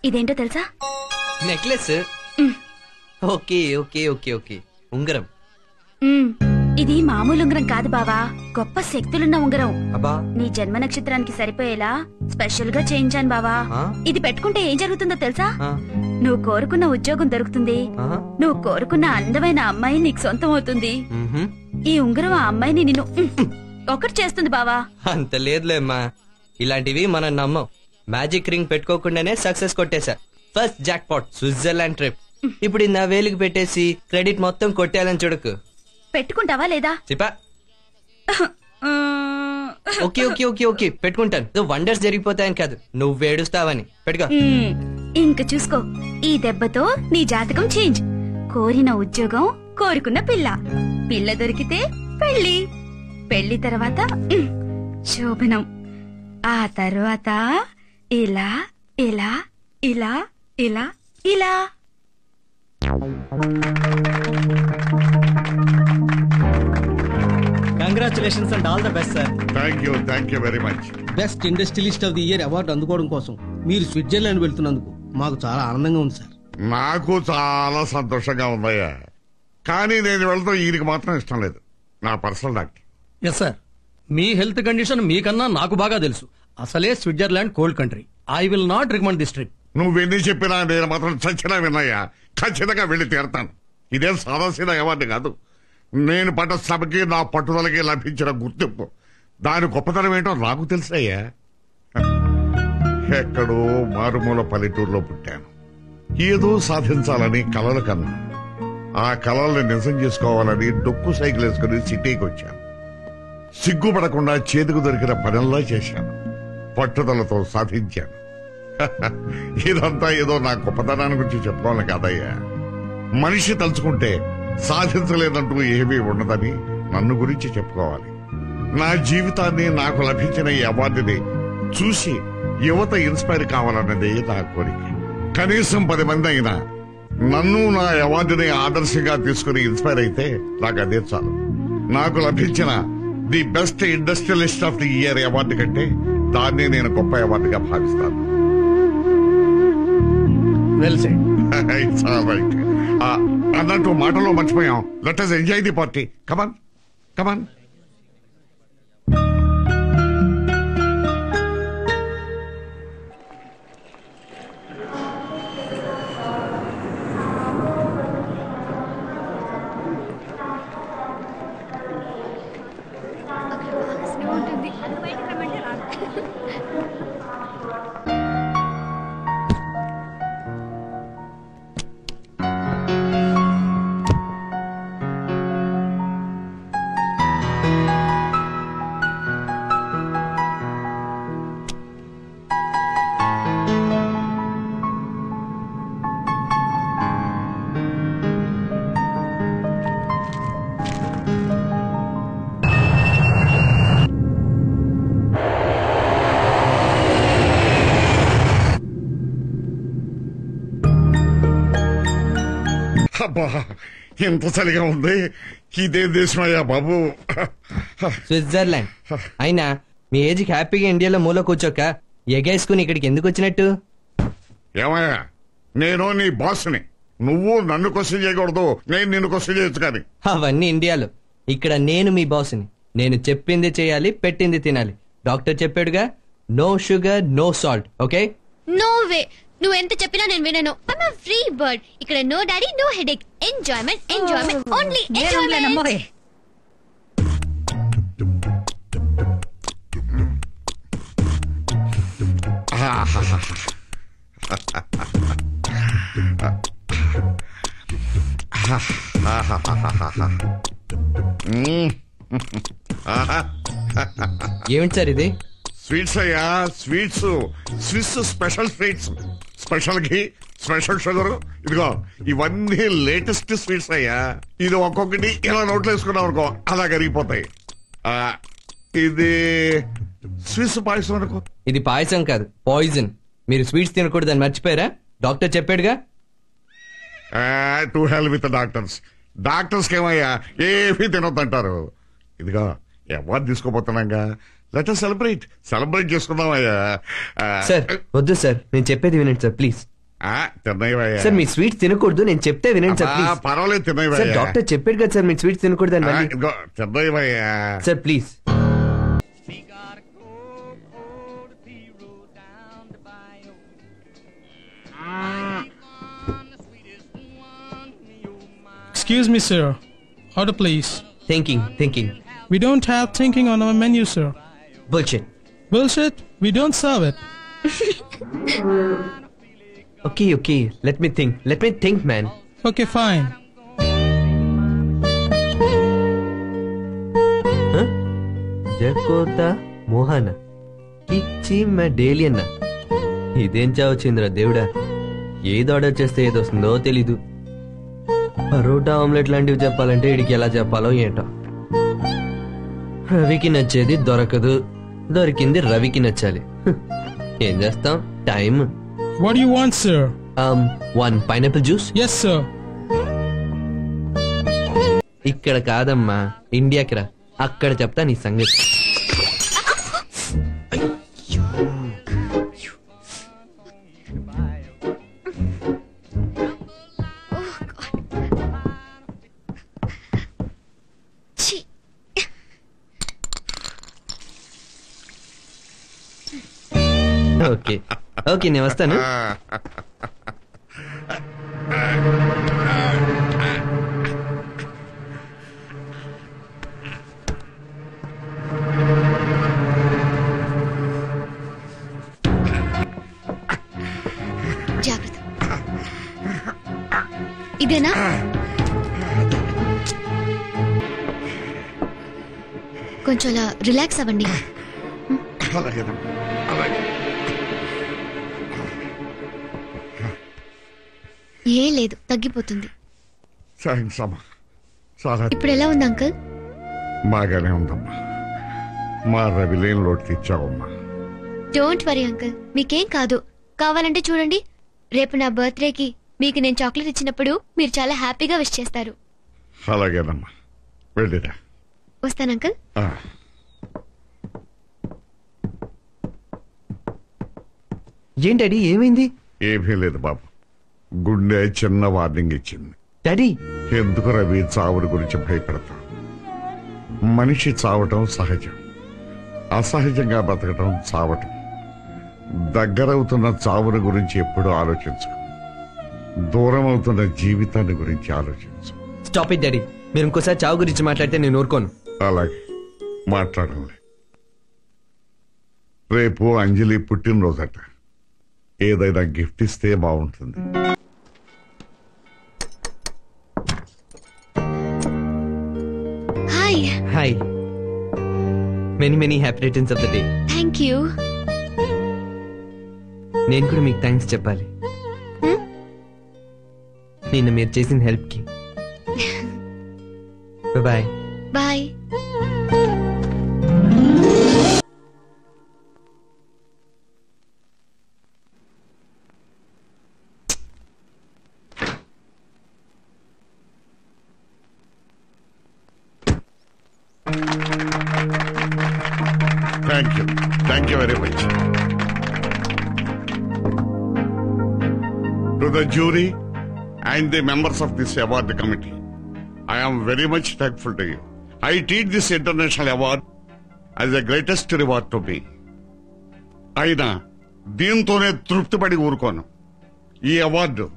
ఇదేంటో తెలుసా? Necklace. Okay okay okay okay. ఉంగరం. ఇది మామూలు ఉంగరం కాదు బావా, గొప్ప శక్తులున్న ఉంగరం. అబ్బా, నీ జన్మ నక్షత్రానికి సరిపోయేలా స్పెషల్ గా చేయించాను బావా. ఇది పెట్టుకుంటే ఏం జరుగుతుందో తెలుసా? నువ్వు కోరుకున్న ఉద్యోగం దొరుకుతుంది. నువ్వు కోరుకున్న అందమైన అమ్మాయి నీకు సొంతం అవుతుంది. ఈ ఉంగరం ఆ అమ్మాయిని నిన్ను ఒకటి చేస్తుంది బావా. అంత లేదులేమ్మా, ఇలాంటివి మనం నమ్మం. మ్యాజిక్ రింగ్ పెట్టుకోకుండానే సక్సెస్ కొట్టేశా. First jackpot, Switzerland trip. ఇప్పుడు నా వేలికి పెట్టేసి క్రెడిట్ మొత్తం కొట్టేయాలని చూడకు. పెట్టుకుంటావా లేదా? చెప్పా. ఓకే ఓకే ఓకే ఓకే పెట్టుకుంటాను. వండర్స్ జరిగిపోతాయని కాదు, నువ్వు వేడుస్తావని. పెట్టుకో. ఇంక చూసుకో, ఈ దెబ్బతో నీ జాతకం చేంజ్. కోరిన ఉద్యోగం, కోరుకున్న పిల్ల. పిల్ల దొరికితే పెళ్లి. పెళ్లి తర్వాత శోభనం. ఆ తర్వాత ఇలా ఇలా ఇలా ఇలా ఇలా. Congratulations and all the best sir. Thank you very much. Best industrialist of the year award అందుకోవడం కోసం మీరు స్విట్జర్లాండ్ వెళ్తున్నందుకు మాకు చాలా ఆనందంగా ఉంది సార్. నాకు చాలా సంతోషంగా ఉందయ్యా, కానీ నేను వెళ్తాం ఈయనకి మాత్రం ఇష్టం లేదు. నా పర్సనల్ డాక్టర్. ఎస్ సార్, మీ హెల్త్ కండిషన్ మీకన్నా నాకు బాగా తెలుసు. అసలే Switzerland cold country. I will not recommend this trip. నువ్వెన్ని చెప్పినా నేను మాత్రం చచ్చినా విన్నాయా, ఖచ్చితంగా వెళ్ళి తీరతాను. ఇదేం సాదాసీదా అవార్డు కాదు, నేను పడ్డ శ్రమకి నా పట్టుదలకి లభించిన గుర్తింపు. దాని గొప్పతనం ఏంటో నాకు తెలుసయ్యా. ఎక్కడో మారుమూల పల్లెటూరులో పుట్టాను. ఏదో సాధించాలని కలలు కన్నా. ఆ కలల్ని నిజం చేసుకోవాలని డొక్కు సైకిల్ వేసుకుని సిటీకి వచ్చాను. సిగ్గుపడకుండా చేతికి దొరికిన పనుల్లా చేశాను, పట్టుదలతో సాధించాను. ఇదంతా ఏదో నా గొప్పతనాన్ని గురించి చెప్పుకోవాలి కాదయ్యా. మనిషి తలుచుకుంటే సాధించలేదంటూ ఏమీ ఉండదని నన్ను గురించి చెప్పుకోవాలి. నా జీవితాన్ని, నాకు లభించిన ఈ అవార్డుని చూసి యువత ఇన్స్పైర్ కావాలన్నది నా కోరిక. కనీసం 10 మంది అయినా నన్ను, నా అవార్డుని ఆదర్శంగా తీసుకుని ఇన్స్పైర్ అయితే నాకు అదే చాలు. నాకు లభించిన the best industrialist of the year award కంటే దాన్ని నేను గొప్ప అవార్డుగా భావిస్తాను. It's all right. అన్నట్టు మాటలో మర్చిపోయాం. Let us enjoy the party. Come on come on. అబ్బా, ఎంత చలిగా ఉంది. ఇదే దేశమయ్యా బాబు. స్విట్జర్లాండ్. అయినా మీ ఏజ్కి హ్యాపీగా ఇండియాలో మూల కూర్చోక ఎగేసుకుని ఇక్కడికి ఎందుకు వచ్చినట్టు? ఏమయ్యా, నేను నీ బాస్ని. నువ్వు నన్ను క్వశ్చన్ చేయకూడదు, నేను నిన్ను క్వశ్చన్ చేయొచ్చు. కానీ అవన్నీ ఇండియాలో. ఇక్కడ నేను మీ బాస్ని. నేను చెప్పింది చేయాలి, పెట్టింది తినాలి. డాక్టర్ చెప్పాడుగా, no sugar no salt. Okay? No way. నువ్వు ఎంత చెప్పినా నేను వినను. I'm a free bird. ఇక్కడ no daddy no headache. Enjoyment enjoyment only enjoyment. ఏమిటి సార్ ఇది? స్వీట్స్ అయ్యా, sweets. Swiss special sweets. Special ghee, special sugar. ఇదిగో ఇవన్నీ లేటెస్ట్ స్వీట్స్ అయ్యా. ఇది ఒక్కొక్కటి ఇలా నోట్లో వేసుకున్నాం అనుకో అలా కరిగిపోతాయి. ఇది స్విస్ పాయసం అనుకో. ఇది పాయసం కాదు, పాయిజన్. మీరు స్వీట్స్ తినకూడదని మర్చిపోయారా? డాక్టర్ చెప్పాడుగా. To hell with doctors. Doctors ఏమయ్యా ఏమీ తినొద్దంటారు. ఇదిగో అవార్డు తీసుకోపోతున్నాగా, లెట్ us సెలబ్రేట్ చేసుకుందామయ్యా. సార్ వద్దు సార్, నేను చెప్పేది వినండి సార్ ప్లీజ్. తిన్నయ్యా సార్, మీ స్వీట్స్ తినకూడదు, నేను చెప్తే వినండి సార్ ప్లీజ్. పర్వాలేదు తిన్నయ్యా. సార్ డాక్టర్ చెప్పాడు కదా సార్, మీ స్వీట్స్ తినకూడదు అని. తిన్నయ్యా sir please. Excuse me, sir. Order, please. Thinking. We don't have thinking on our menu, sir. Bullshit. Bullshit? We don't serve it. Okay. Let me think, man. Okay, fine. Huh? Dakota Mohana. Kichi Madaliana. ఇదేం చావచ్చిందిరా దేవుడా. ఏది ఆర్డర్ చేస్తే ఏది వస్తుందో తెలీదు. పరోటా ఆమ్లెట్ లాంటివి చెప్పాలంటే వీడికి ఎలా చెప్పాలో ఏంటో. రవికి నచ్చేది దొరకదు, దొరికింది రవికి నచ్చాలి. ఏం చేస్తాం, time. What do you want, sir? One pineapple juice. Yes, sir. ఇక్కడ కాదమ్మా, ఇండియాకి రా, అక్కడ చెప్తా నీ సంగతి. ఓకే, ఓకే నేను వస్తాను. జాగ్రత్త. ఇదేనా? కొంచెం అలా రిలాక్స్ అవ్వండి. ఏం లేదు, తగ్గిపోతుంది. ఇప్పుడు ఎలా ఉంది అంకుల్? బాగానే ఉందమ్మా. మా రవి లేని లోటు తెచ్చావమ్మా. డోంట్ వరీ అంకుల్, మీకేం కాదు. కావాలంటే చూడండి, రేపు నా బర్త్డేకి మీకు నేను చాక్లెట్ ఇచ్చినప్పుడు మీరు చాలా హ్యాపీగా విష్ చేస్తారు. అలాగేనమ్మా, వెళ్ళిరా. వస్తాను అంకుల్. ఏం డాడీ ఏమైంది? ఏమీ లేదు బాబు, గుండె చిన్న వార్నింగ్ ఇచ్చింది. డాడీ ఎందుకు రవి చావుని గురించి భయపడతాం? మనిషి చావటం సహజం, అసహజంగా బతకటం చావటం. దగ్గరవుతున్న చావుని గురించి ఎప్పుడూ ఆలోచించు, దూరం అవుతున్న జీవితాన్ని గురించి ఆలోచించు. స్టాప్ ఇట్ డాడీ, మీరు ఇంకోసారి చావు గురించి మాట్లాడితే నేను ఊరుకోను. అలాగే మాట్లాడండి. రేపు అంజలి పుట్టినరోజట, ఏదైనా గిఫ్ట్ ఇస్తే బాగుంటుంది. Hi. Hi. Many many happy returns of the day. Thank you. నేను కూడా మీకు థ్యాంక్స్ చెప్పాలి, నిన్న మీరు చేసిన హెల్ప్ కి. Bye. Bye. Thank you very much. To the jury and the members of this award committee, I am very much thankful to you. I treat this international award as the greatest reward to me. అయినా దీంతోనే తృప్తిపడి ఊరుకోను. ఈ అవార్డు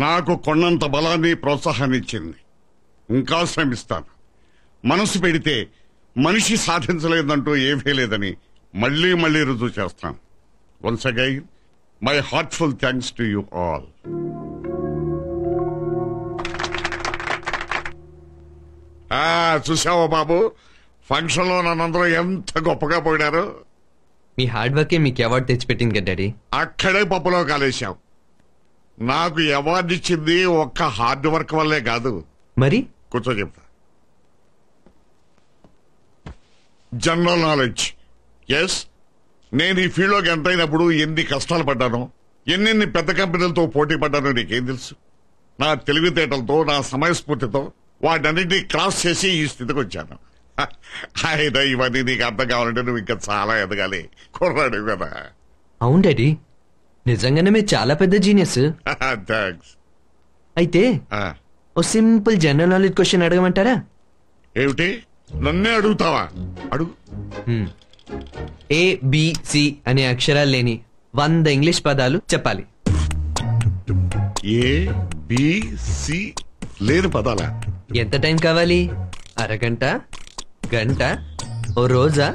నాకు కొన్నంత బలాన్ని ప్రోత్సాహాన్ని ఇచ్చింది. ఇంకా శ్రమిస్తాను. మనసు పెడితే మనిషి సాధించలేదంటూ ఏమీ లేదని మళ్ళీ మళ్ళీ రుజువు చేస్తాను. Once again my heartful thanks to you all. చూసావా బాబు, ఫంక్షన్ లో నన్నందరూ ఎంత గొప్పగా పోయినారు. మీ హార్డ్ వర్కే మీకు అవార్డు తెచ్చిపెట్టింది కదా డాడీ. అక్కడే పప్పులో కాలేశావు. నాకు అవార్డు ఇచ్చింది ఒక్క హార్డ్ వర్క్ వల్లే కాదు. మరి కూర్చో చెప్తా. General knowledge. ఎస్, నేను ఈ ఫీల్డ్ లోకి ఎంటర్ అయినప్పుడు ఎన్ని కష్టాలు పడ్డానో, ఎన్నెన్ని పెద్ద కంపెనీలతో పోటీ పడ్డానో నీకేం తెలుసు. నా తెలివితేటలతో, నా సమయస్ఫూర్తితో వాటన్నిటినీ క్రాస్ చేసి ఈ స్థితికి వచ్చాను. అయినా ఇవన్నీ నీకు అర్థం కావాలంటే నువ్వు ఇంకా చాలా ఎదగాలి. కుర్రాడు కదా. అవును డాడీ, నిజంగానే మీరు చాలా పెద్ద జీనియస్. థ్యాంక్స్. అయితే ఓ సింపుల్ జనరల్ నాలెడ్జ్ క్వశ్చన్ అడగమంటారా? ఏమిటి, నన్నే అడుగుతావా? అడుగు. ABC అనే అక్షరాలు లేని 100 ఇంగ్లీష్ పదాలు చెప్పాలి. ABC లేని పదాలా? ఎంత టైం కావాలి? అరగంట, గంట, ఓ రోజా,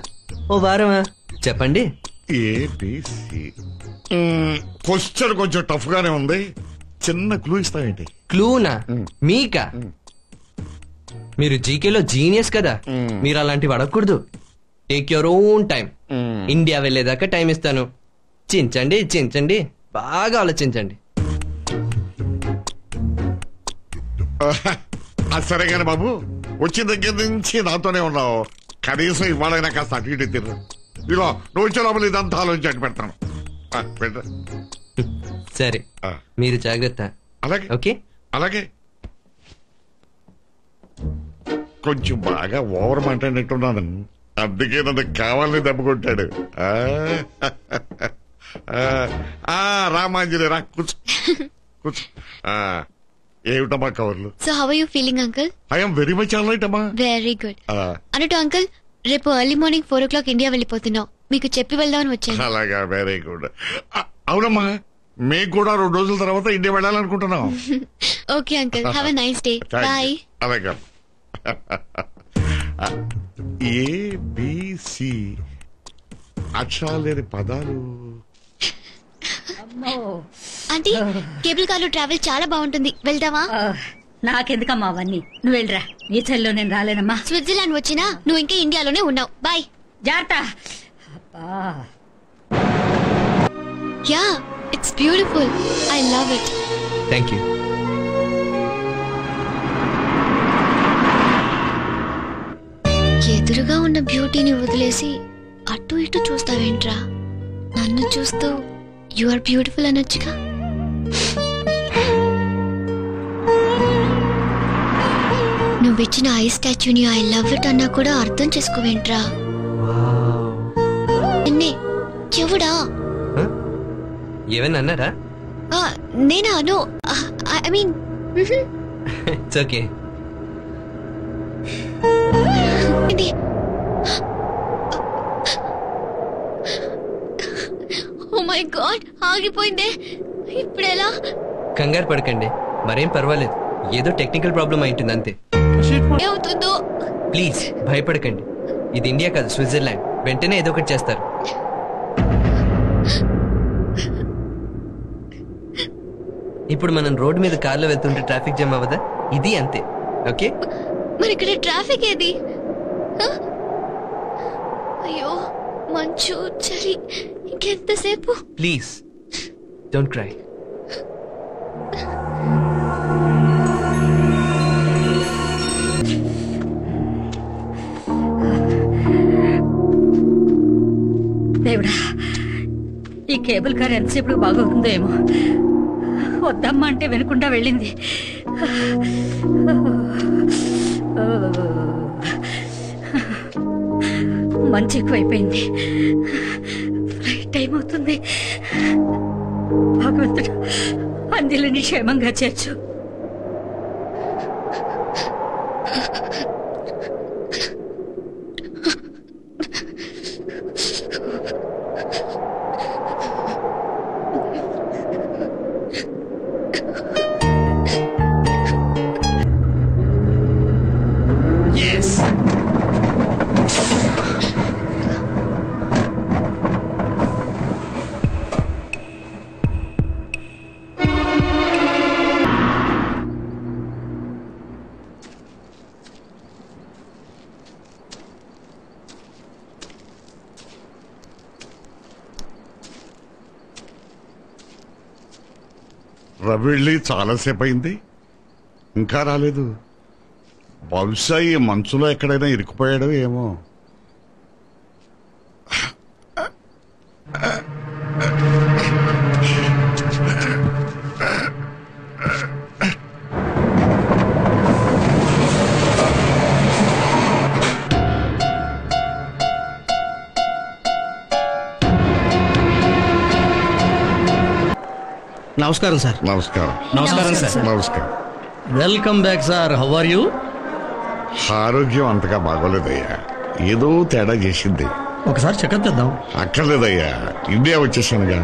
ఓ వారమా? చెప్పండి. ABC. క్వశ్చన్ కొంచెం టఫ్ గానే ఉంది. చిన్న క్లూ ఇస్తావేంటి? క్లూనా? మీకా? మీరు జీకేలో జీనియస్ కదా, మీరు అలాంటివి అడగకూడదు. Take your own time. India వెళ్ళేదాకా టైం ఇస్తాను. చించండి చించండి, బాగా ఆలోచించండి. సరే గాని బాబు, వచ్చిన దగ్గర నుంచి నాతోనే ఉన్నావు. కనీసం ఇవాళైనా కాస్త అటు ఇటు తిరు. ఇదిగో నువ్వు వచ్చే లోపల ఇదంతా ఆలోచించి అటు పెడతాను. సరే, మీరు జాగ్రత్త. అలాగే. ఓకే, అలాగే. కొంచెం బాగా ఓవర్ మాట్లాడినట్టున్నాను, అందుకే నన్ను కావాలని దెబ్బ కొట్టాడు. రామాంజలి రా, కూర్చో కూర్చో. ఏమిటమ్మా కవర్లు? So how are you feeling uncle? I am very much all right అమ్మా. Very good. అన్నట్టు అంకుల్, రేపు ఎర్లీ మార్నింగ్ 4 o'clock ఇండియా వెళ్ళిపోతున్నావు. మీకు చెప్పి వెళ్దామని వచ్చాను. అలాగా, వెరీ గుడ్. అవునమ్మా, మేము కూడా 2 రోజుల తర్వాత ఇండియా వెళ్ళాలనుకుంటున్నాం. Okay uncle, have a nice day. Bye. అలాగా. ABC అక్షరాలు లేని పదాలు. ఆంటీ, కేబుల్ కార్లో ట్రావెల్ చాలా బాగుంటుంది, వెళ్దామా? నాకెందుకమ్మా అవన్నీ, నువ్వు వెళ్ళరా. నీ చల్లో నేను రాలేనమ్మా. స్విట్జర్లాండ్ వచ్చినా నువ్వు ఇంకా ఇండియాలోనే ఉన్నావు. బాయ్. జాగ్రత్త. Yeah, it's beautiful. I love it. Thank you. ఎదురుగా ఉన్న బ్యూటీని వదిలేసి అటు ఇటు చూస్తావేంట్రా? నన్ను చూస్తూ యు ఆర్ బ్యూటిఫుల్ అనొచ్చుగా. నువ్విచ్చిన ఐ స్టాచ్యూని ఐ లవ్ ఇట్ అన్నా కూడా అర్థం చేసుకోవేంట్రా? నిన్నే. ఎవడా? ఏమైనా అన్నారా? నేనా? No, I mean it's okay. Oh my God, ఆగిపోయిందే. ఇప్పుడెలా? కంగారు పడకండి, మరేం పర్వాలేదు. ఏదో టెక్నికల్ ప్రాబ్లం అయింటుంది అంతే. ఏమవుతుందో? ప్లీజ్ భయపడకండి. ఇది ఇండియా కాదు, స్విట్జర్లాండ్. వెంటనే ఏదో ఒకటి చేస్తారు. ఇప్పుడు మనం రోడ్ మీద కార్లో వెళ్తుంటే ట్రాఫిక్ జామ్ అవ్వదా? ఇది అంతే. ఓకే, మరి ఇక్కడ ట్రాఫిక్ ఏది? అయ్యో, మంచు, చలి, ఇంకెంతసేపు? Please don't cry. దేవుడా, ఈ కేబుల్ కార్ ఎంతసేపు బాగోతుందో ఏమో. వద్దమ్మా అంటే వినకుండా వెళ్ళింది. మంచి ఎక్కువైపోయింది. ఫ్లైట్ టైం అవుతుంది. భగవంతుడు అంజలిని క్షేమంగా చేర్చు. రవి వెళ్ళి చాలాసేపు అయింది, ఇంకా రాలేదు. బహుశా ఈ మంచులో ఎక్కడైనా ఇరుక్కుపోయాడో ఏమో. నమస్కారం సార్. నమస్కారం. నమస్కారం సార్. నమస్కారం. Welcome back sir. How are you? ఆరోగ్యం అంతగా బాగోలేదయ్యా, ఏదో తేడా చేసింది. ఒకసారి చెకప్ చేద్దాం. అక్కర్లేదయ్యా, ఇండియా వచ్చేసానుగా.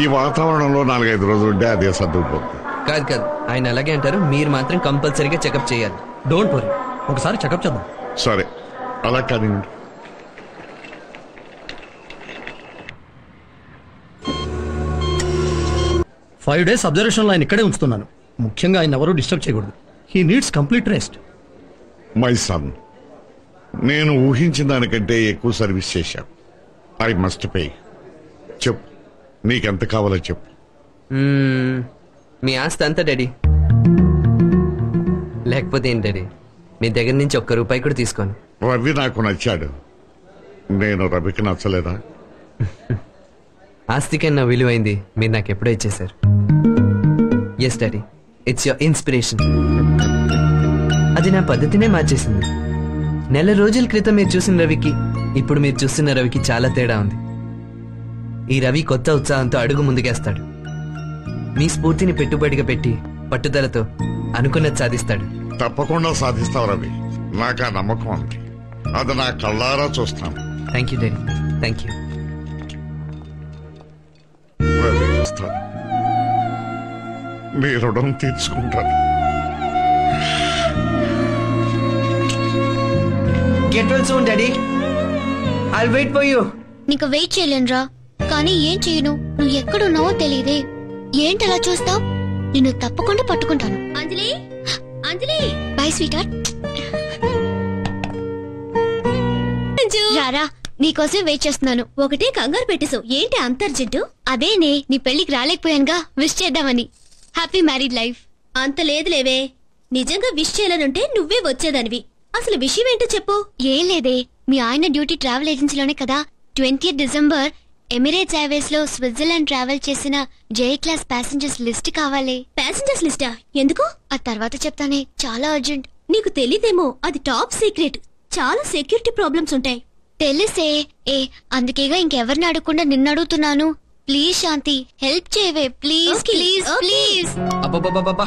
ఈ వాతావరణంలో 4-5 రోజులు ఉంటే అదే సర్దుకుపోతుంది. కాదు కాదు, ఆయన అలాగే అంటారు. మీరు మాత్రం కంపల్సరీగా చెకప్ చేయాలి. డోంట్ వరీ, ఒకసారి చెకప్ చేద్దాం. సరే, అలా కానీ 5 days అబ్జర్వేషన్ లో ఆయన ఇక్కడే ఉంచుతున్నాను. ముఖ్యంగా ఆయన ఎవరు డిస్టర్బ్ చేయకూడదు. He needs complete rest. My son, నేను ఊహించిన దానికంటే ఎక్కువ సర్వీస్ చేశాను. I must pay. చెప్పు, నీకెంత కావాలో చెప్పు. మీ ఆస్తి అంతా డాడీ. లేకపోతే ఏంటి డాడీ, మీ దగ్గర నుంచి ₹1 కూడా తీసుకోను. రవి నాకు నచ్చాడు, నేను రవికి నచ్చలేదా? ఆస్తి కన్నా విలువైంది మీరు నాకు ఎప్పుడో ఇచ్చేశారు. Yes daddy, it's your inspiration. అది నా పద్ధతినే మార్చేసింది. నెల రోజుల క్రితం మీరు చూసిన రవికి ఇప్పుడు మీరు చూస్తున్న రవికి చాలా తేడా ఉంది. ఈ రవి కొత్త ఉత్సాహంతో అడుగు ముందుకేస్తాడు. మీ స్ఫూర్తిని పెట్టుబడిగా పెట్టి పట్టుదలతో అనుకున్నది సాధిస్తాడు. తప్పకుండా సాధిస్తావు రవి, నాకు ఆ నమ్మకం ఉంది. అది నా కళ్ళారా చూస్తాను. Thank you daddy, thank you. తీసుకుంటాను, మీ రుణం తీర్చుకుంటాను. Get well soon, Daddy. I'll wait for you. నీకు వెయిట్ చేయలేనురా, కానీ ఏం చేయను, నువ్వు ఎక్కడున్నావో తెలియదే. ఏంటి అలా చూస్తావు? నిన్ను తప్పకుండా పట్టుకుంటాను. అంజలి, అంజలి, బై స్వీటార్ట్. రారా, నీకోసం వెయిట్ చేస్తున్నాను. ఒకటే కంగారు పెట్టేసావు, ఏంటి అంత అర్జెంటు? అదేనే, నీ పెళ్లికి రాలేకపోయానుగా, విష్ చేద్దామని. Happy married life. అంత లేదు లేవే, నిజంగా విష్ చేయాలనుంటే నువ్వే వచ్చేదానివి. అసలు విషయం ఏంటో చెప్పు. ఏం లేదే, మీ ఆయన డ్యూటీ ట్రావెల్ ఏజెన్సీలోనే కదా. 20th December ఎమిరేట్స్ ఎయిర్వేస్ లో స్విట్జర్లాండ్ ట్రావెల్ చేసిన జే క్లాస్ ప్యాసింజర్స్ లిస్ట్ కావాలి. ప్యాసింజర్స్ లిస్టా? ఎందుకు? ఆ తర్వాత చెప్తానే, చాలా అర్జెంట్. నీకు తెలీదేమో, అది టాప్ సీక్రెట్. చాలా సెక్యూరిటీ ప్రాబ్లమ్స్ ఉంటాయి. తెలుసే, అందుకేగా ఇంకెవరిని అడగకుండా నిన్ను అడుగుతున్నాను. ప్లీజ్ శాంతి, హెల్ప్ చేయవే ప్లీజ్. Please please. అబ్బబ్బబ్బబ్బా,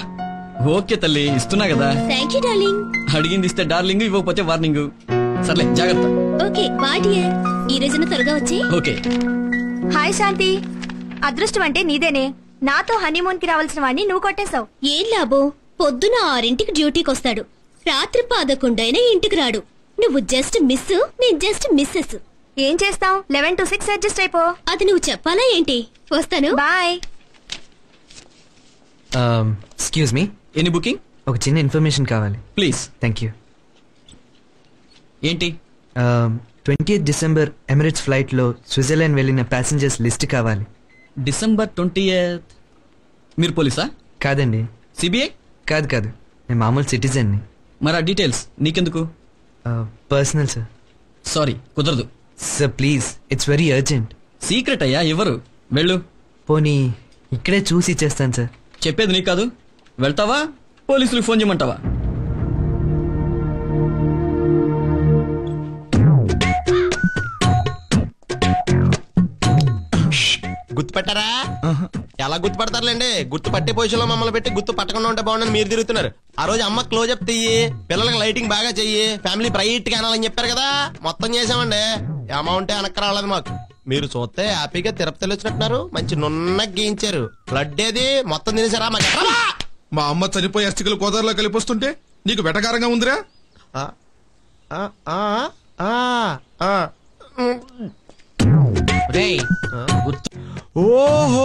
ఓకే తల్లి, ఇస్తున్నా కదా. Thank you darling. అడిగింది ఇస్తే డార్లింగ్, ఇవ్వకపోతే వార్నింగ్. సర్లే, జాగ్రత్త. Okay bye dear. ఈ రోజున త్వరగా వచ్చి. ఓకే. హాయ్ శాంతి, అదృష్టం అంటే నీదేనే. నాతో హనీమూన్ కి రావాల్సిన వాడిని నువ్వు కొట్టేశావు. ఏం లాభం? పొద్దున 6ంటికి డ్యూటీకి వస్తాడు, రాత్రి 11 ఇంటికి రాడు. నువ్వు జస్ట్ మిస్, నేను జస్ట్ మిస్సెస్. ఏం చేస్తావు? 11 to 6 అడ్జస్ట్ అయిపో. అది నువ్వు చెప్పాలా ఏంటి? వస్తాను, bye. Excuse me, any booking? ఒక చిన్న ఇన్ఫర్మేషన్ కావాలి ప్లీజ్. Thank you. ఏంటి? 20th December ఎమిరేట్స్ ఫ్లైట్ లో స్విట్జర్లాండ్ వెళ్ళిన ప్యాసింజర్స్ లిస్ట్ కావాలి. December 20th. మీరు పోలీసా? కాదండి. సిబిఐ? కాదు కాదు, నేను మామూలు సిటిజన్ని. మరి ఆ డీటెయిల్స్ నీకెందుకు? Personal sir. సారీ, కుదరదు. Sir please, it's very urgent. Secret అయ్యా, ఎవరు? వెళ్ళు. పోనీ ఇక్కడే చూసి ఇచ్చేస్తాను సార్. చెప్పేది నీకు కాదు, వెళ్తావా పోలీసులకు ఫోన్ చేయమంటావా? గుర్తుపెట్టారా? ఎలా గుర్తుపడతారులేండి, గుర్తు పట్టే పొజిషన్ లో మమ్మల్ని పెట్టి గుర్తు పట్టకుండా ఉంటే బాగుండని మీరు తిరుగుతున్నారు. ఆ రోజు అమ్మ క్లోజప్ తీయి, పిల్లలకి లైటింగ్ బాగా చెయ్యి, ఫ్యామిలీ బ్రైట్ గా అనాలని చెప్పారు కదా, మొత్తం చేసామండి. అమౌంట్ వెనక్కి రాలేదు మాకు. మీరు చూస్తే హ్యాపీగా తిరుపతిలో వచ్చినట్టున్నారు, మంచి నున్న గీయించారు. లడ్డేది మొత్తం తినేసారా? మా అమ్మ చనిపోయి అస్థికలు గోదావరిలో కలిపొస్తుంటే నీకు వెటకారంగా ఉందిరా? ఓహో,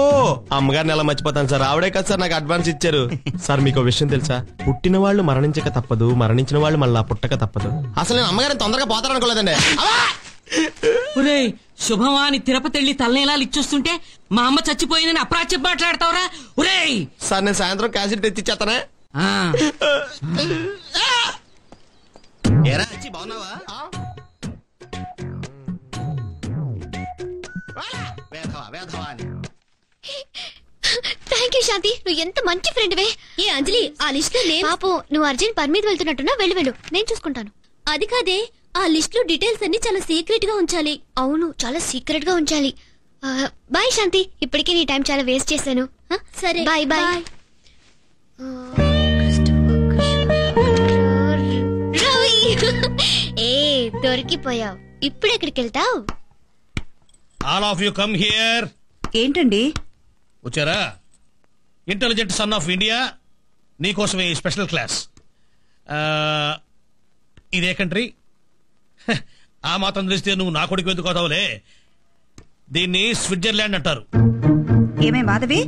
అమ్మగారిని ఎలా మర్చిపోతాను సార్, ఆవిడే కదా సార్ నాకు అడ్వాన్స్ ఇచ్చారు. సార్ మీకు విషయం తెలుసా, పుట్టిన వాళ్ళు మరణించక తప్పదు, మరణించిన వాళ్ళు మళ్ళా పుట్టక తప్పదు. అసలు నేను అమ్మగారిని తొందరగా పోతారనుకోలేదండి. శుభమా అని తిరుపతి వెళ్ళి తలనేలాలు ఇచ్చొస్తుంటే మా అమ్మ చచ్చిపోయిందని అప్రాచ్యం మాట్లాడతావురా? ఒరేయ్ సార్, నేను సాయంత్రం క్యాసెట్ తెచ్చిచ్చేస్తానే. బాగున్నావా? థ్యాంక్ యూ శాంతి, నువ్వు ఎంత మంచి ఫ్రెండ్ వే. ఏ అంజలి, ఆ లిస్ట్ లో పాపం నువ్వు అర్జెంట్ పని మీద వెళ్తున్నట్టున్నా, వెళ్ళు, నేను చూసుకుంటాను. అది కాదే, ఆ లిస్ట్ లో డీటెయిల్స్ అన్ని చాలా సీక్రెట్ గా ఉంచాలి. అవును, చాలా సీక్రెట్ గా ఉంచాలి. బాయ్ శాంతి, ఇప్పటికే నీ టైం చాలా వేస్ట్ చేశాను. సరే బాయ్ బాయ్. ఏ దొరికిపోయావు, ఇప్పుడు ఎక్కడికి వెళ్తావు? All of you come here. ఏంటండి వచ్చారా? ఇంటెలిజెంట్ సన్ ఆఫ్ ఇండియా, నీకోసమే స్పెషల్ క్లాస్. ఇదే కంట్రీ? ఆ మాత్రం తెలిస్తే నువ్వు నా కొడుకు ఎందుకు అవుతావులే. దీన్ని స్విట్జర్లాండ్ అంటారు. ఏమే మాధవి,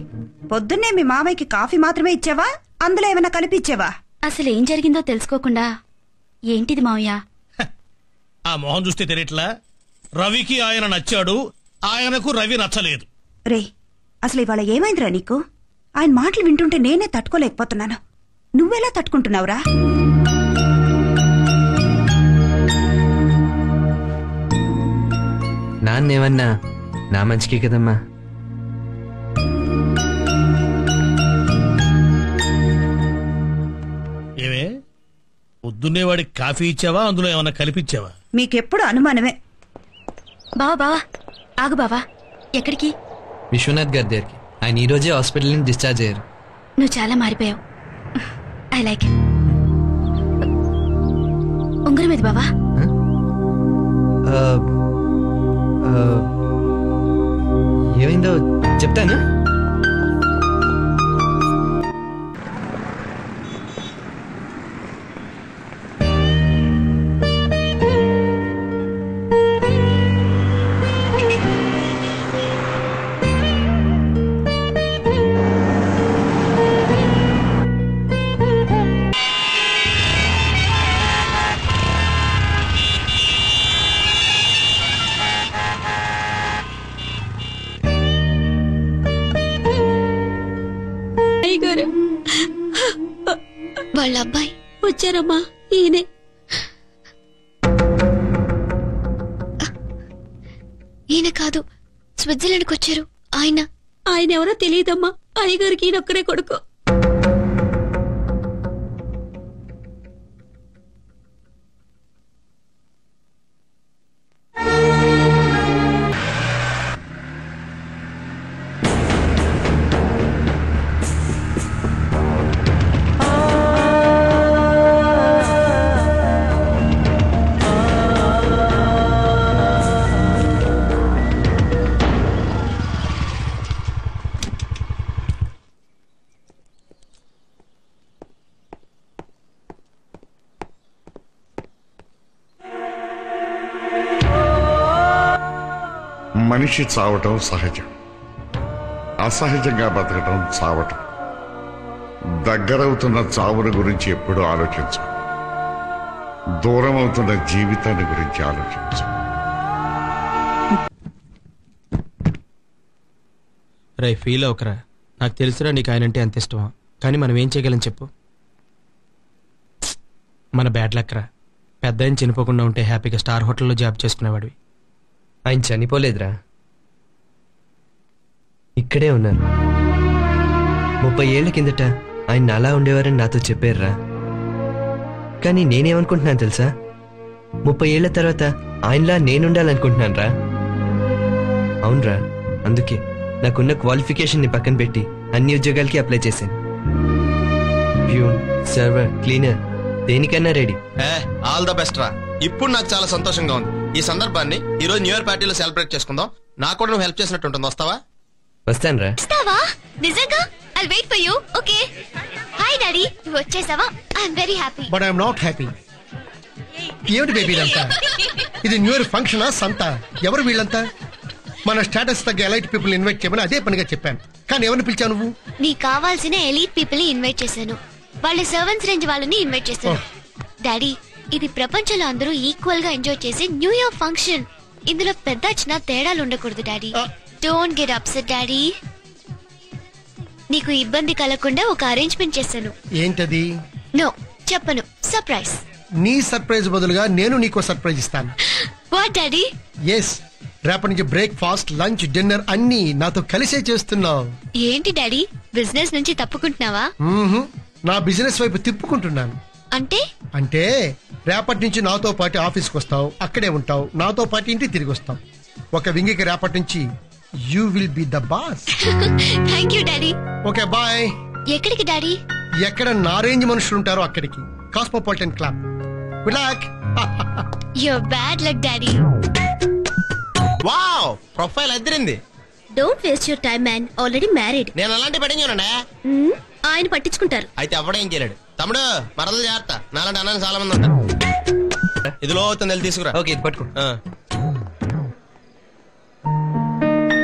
పొద్దున్నే మీ మామయ్యకి కాఫీ మాత్రమే ఇచ్చావా, అందులో ఏమైనా కలిపిచ్చావా? అసలు ఏం జరిగిందో తెలుసుకోకుండా ఏంటిది మావయ్య? ఆ మొహం చూస్తే తెలియట్లా? రవికి ఆయన నచ్చాడు, ఆయనకు రవి నచ్చలేదు. రే, అసలు ఇవాళ ఏమైందిరా నీకు? ఆయన మాటలు వింటుంటే నేనే తట్టుకోలేకపోతున్నాను. నువ్వెలా తట్టుకుంటున్నావురా? నాన్నేమన్నా నా మంచికే కదమ్మా. ఏమే, పొద్దున్నే వాడికి కాఫీ ఇచ్చావా, అందులో ఏమన్నా కలిపిచ్చావా? మీకెప్పుడు అనుమానమే. బావా బావా ఆగు బావా. ఎక్కడికి? విశ్వనాథ్ గారి దగ్గరికి. ఆయన ఈ రోజే హాస్పిటల్ నుంచి డిశ్చార్జ్ అయ్యారు. నువ్వు చాలా మారిపోయావు. I like it. ఉంగరం ఇది బావా. ఏమైందో చెప్తాను. వాళ్ళ అబ్బాయి వచ్చారమ్మా, ఈయనే. ఈయన కాదు, స్విట్జర్లాండ్కి వచ్చారు. ఆయన ఎవరో తెలియదమ్మా. అయ్యగారికి ఈయనొక్కడే కొడుకు. మనిషి చావటం సహజం, అసహజంగా బతకటం చావటం. దగ్గరవుతున్న చావుని గురించి ఎప్పుడూ ఆలోచించు, దూరం అవుతున్న జీవితాన్ని గురించి ఆలోచించు. రై ఫీల్ అవకరా, నాకు తెలుసురా నీకు ఆయన అంటే అంత ఇష్టమా, కానీ మనం ఏం చేయగలం చెప్పు. మన బ్యాడ్ లక్ రా, పెద్ద ఆయన చనిపోకుండా ఉంటే హ్యాపీగా స్టార్ హోటల్లో జాబ్ చేసుకునేవాడివి. ఆయన చనిపోలేదురా, ఇక్కడే ఉన్నారు. 30 ఏళ్ల కిందట ఆయన అలా ఉండేవారని నాతో చెప్పారురా. కానీ నేనేమనుకుంటున్నాను తెలుసా, 30 ఏళ్ల తర్వాత ఆయనలా నేనుండాలనుకుంటున్నాను రా. అవునరా, అందుకే నాకున్న క్వాలిఫికేషన్ ని పక్కన పెట్టి అన్ని ఉద్యోగాలకి అప్లై చేశాను. ప్యూన్, సర్వర్, క్లీనర్, దేనికన్నా రెడీ. ఆల్ ద బెస్ట్ రా. ఇప్పుడు నాకు చాలా సంతోషంగా ఉంది. ఈ సందర్భాన్ని ఈ రోజు న్యూ ఇయర్ పార్టీలో సెలబ్రేట్ చేసుకుందాం. నాకు కూడా నువ్వు హెల్ప్ చేసినట్టు ఉంటుంది. వస్తావా? వస్తాను రా. వస్తావా? నిజంగా? I'll wait for you. Okay. Hi daddy, నువ్వు వచ్చేసావా? I'm very happy. But I'm not happy. ఏమిటి బేబీ ఇదంతా? ఇది న్యూ ఇయర్ ఫంక్షనా సంతా? ఎవరు వీళ్ళంతా? మన స్టేటస్ తగ్గ ఎలైట్ పీపుల్ ఇన్వైట్ చేయమని అదే పనిగా చెప్పాను, కానీ ఎవరిని పిలిచావు నువ్వు? నీకు కావాల్సిన ఎలీట్ పీపుల్ ని ఇన్వైట్ చేశాను. వాళ్ళ సర్వెంట్స్ రేంజ్ వాళ్ళని ఇన్వైట్ చేశాను. డాడీ, ఇది ప్రపంచంలో అందరూ ఈక్వల్ గా ఎంజాయ్ చేసే న్యూ ఇయర్ ఫంక్షన్. ఇందులో పెద్ద చిన్న తేడాలు ఉండకూడదు daddy. Don't get upset daddy. నీకు ఇబ్బంది కలగకుండా ఒక అరేంజ్మెంట్ చేశాను. ఏంటది? నో చెప్పను. సర్ప్రైజ్. నీ సర్ప్రైజ్ బదులుగా నేను నీకు సర్ప్రైజ్ ఇస్తాను. What daddy? ఎస్, రేపటి నుంచి బ్రేక్ఫాస్ట్, లంచ్, డిన్నర్ అన్ని నాతో కలిసే చేస్తున్నావు. ఏంటి డాడీ, బిజినెస్ నుంచి తప్పుకుంటున్నావా? నా బిజినెస్ వైపు తిప్పుకుంటున్నాను. అంటే రేపటి నుంచి నాతో పాటు ఆఫీస్కి వస్తావు, అక్కడే ఉంటావు, నాతో పాటు ఇంటికి తిరిగి వస్తావు. ఒక వింగికి రేపటి నుంచి you will be the boss. Thank you daddy. Okay bye. ఎక్కడికి డాడీ? ఎక్కడ నా రేంజ్ మనుషులు ఉంటారో అక్కడికి. Cosmopolitan Club. Good luck. Your bad luck daddy. Wow, profile అదిరింది. Don't waste your time man, already married. నేను అలాంటి పడించానండి. ఆయన పట్టించుకుంటారు. అయితే ఎవడేం చేయలేడు. తమ్ముడు మరదలు జాగ్రత్త, నాలాంటి అన్నాను చాలా మంది ఉంటారు. ఇదిలో అవుతుంది, తీసుకురా. ఓకే, ఇది పట్టుకో.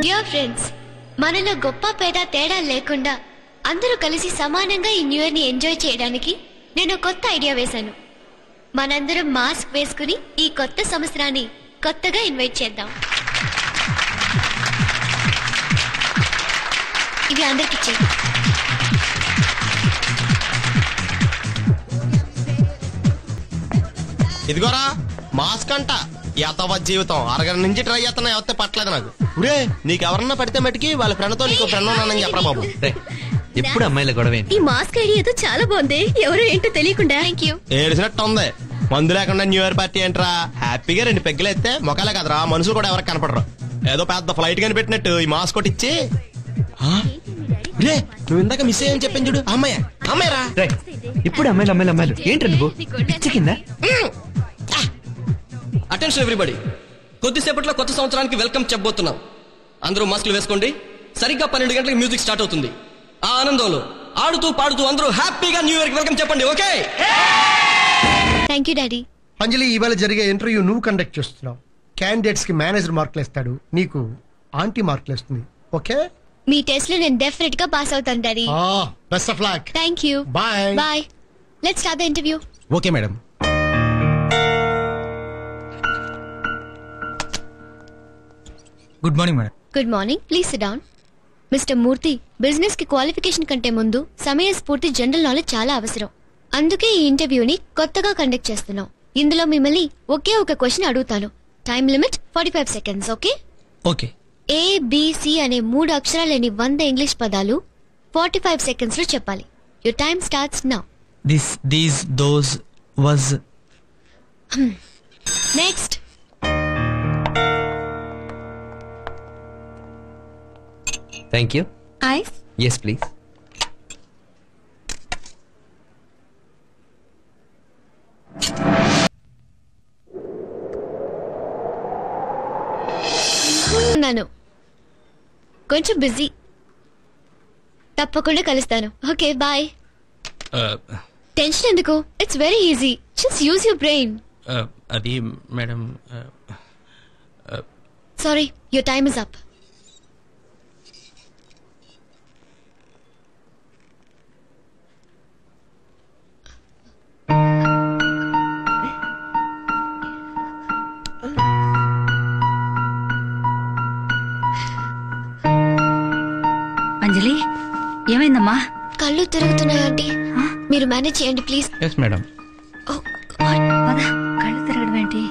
డియర్ ఫ్రెండ్స్, మనలో గొప్ప పేద తేడా లేకుండా అందరూ కలిసి సమానంగా ఈ న్యూ ఇయర్ ని ఎంజాయ్ చేయడానికి నేను కొత్త ఐడియా వేశాను. మనందరం మాస్క్ వేసుకుని ఈ కొత్త సంవత్సరాన్ని కొత్తగా ఇన్వైట్ చేద్దాం. ఇవి అందరికి ఇచ్చే. ఇదిగోరా మాస్క్ అంట. యతవ జీవితం అరగంట నుంచి ట్రై చేస్తున్నా, ఎవరితే పట్టలేదు నాకు. ఊరే, నీకెవరన్నా పడితే మటుకి వాళ్ళ ఫ్రెండ్ తో నీకు ఫ్రెండ్ ఉన్నానని చెప్పరా బాబు. ఎప్పుడు అమ్మాయిల గొడవ. ఈ మాస్క్ ఐడియా ఏదో చాలా బాగుంది. ఎవరో ఏంటో తెలియకుండా. Thank you. ఏడిసినట్టు ఉంది. మందు లేకుండా న్యూ ఇయర్ పార్టీ ఏంట్రా? హ్యాపీగా 2 పెగ్గులు ఎత్తే మొక్కలే కదరా, మనుషులు కూడా ఎవరికి కనపడరు. ఏదో పెద్ద ఫ్లైట్ కని పెట్టినట్టు ఈ మాస్క్ ఒకటి ఇచ్చి. నువ్వు ఇందాక మిస్ అయ్యని చెప్పాను చూడు, అమ్మాయిరా. ఇప్పుడు అమ్మాయిలు ఏంట్రా నువ్వు కింద? అటెన్షన్ ఎవ్రీబడి, కొద్దిసేపట్లో కొత్త సంవత్సరానికి వెల్కమ్ చెప్పబోతున్నాం. అందరూ మాస్కులు వేసుకోండి. సరిగ్గా 12 గంటలకు మ్యూజిక్ స్టార్ట్ అవుతుంది. ఆ ఆనందంలో ఆడుతూ పాడుతూ అందరూ హ్యాపీగా న్యూ ఇయర్ కి వెల్కమ్ చెప్పండి. Okay? Thank you daddy. Anjali, ఇవాళ జరిగే ఇంటర్వ్యూ నువ్వు కండక్ట్ చేస్తున్నావు. క్యాండిడేట్స్ కి మేనేజర్ మార్కులు ఇస్తాడు, నీకు ఆంటీ మార్కులు ఇస్తుంది. ఓకే? మీ టెస్ట్ లో నేను డెఫినెట్ గా పాస్ అవుతాను daddy. Best of luck. Thank you. Bye. Bye. Let's start the interview. Okay madam. Good morning madam. Good morning. Please sit down. Mister Murthy, business కి క్వాలిఫికేషన్ కంటే ముందు సమయస్ఫూర్తి, జనరల్ నాలెడ్జ్ చాలా అవసరం. అందుకే ఈ ఇంటర్వ్యూని కొత్తగా కండక్ట్ చేస్తున్నాం. ఇందులో మిమ్మల్ని ఒకే ఒక క్వశ్చన్ అడుగుతాను. Time limit 45 seconds. Okay? Okay. ABC అనే 3 అక్షరాలు లేని 100 ఇంగ్లీష్ పదాలు 45 సెకండ్స్ లో చెప్పాలి. Your time starts now. This, these, those, was. Next. Thank you. Ice. Yes please. ఉన్నాను, కొంచెం బిజీ. తప్పకుండా కలుస్తాను. Okay bye. టెన్షన్ ఎందుకు? It's very easy. Just use your brain. అది madam. Sorry, your time is up. Anjali, ఏమైందమ్మా? కళ్ళు తిరుగుతున్నాయి ఆంటీ. మీరు మేనేజ్ చేయండి ప్లీజ్. Yes madam. కళ్ళు తిరగడం ఏంటి?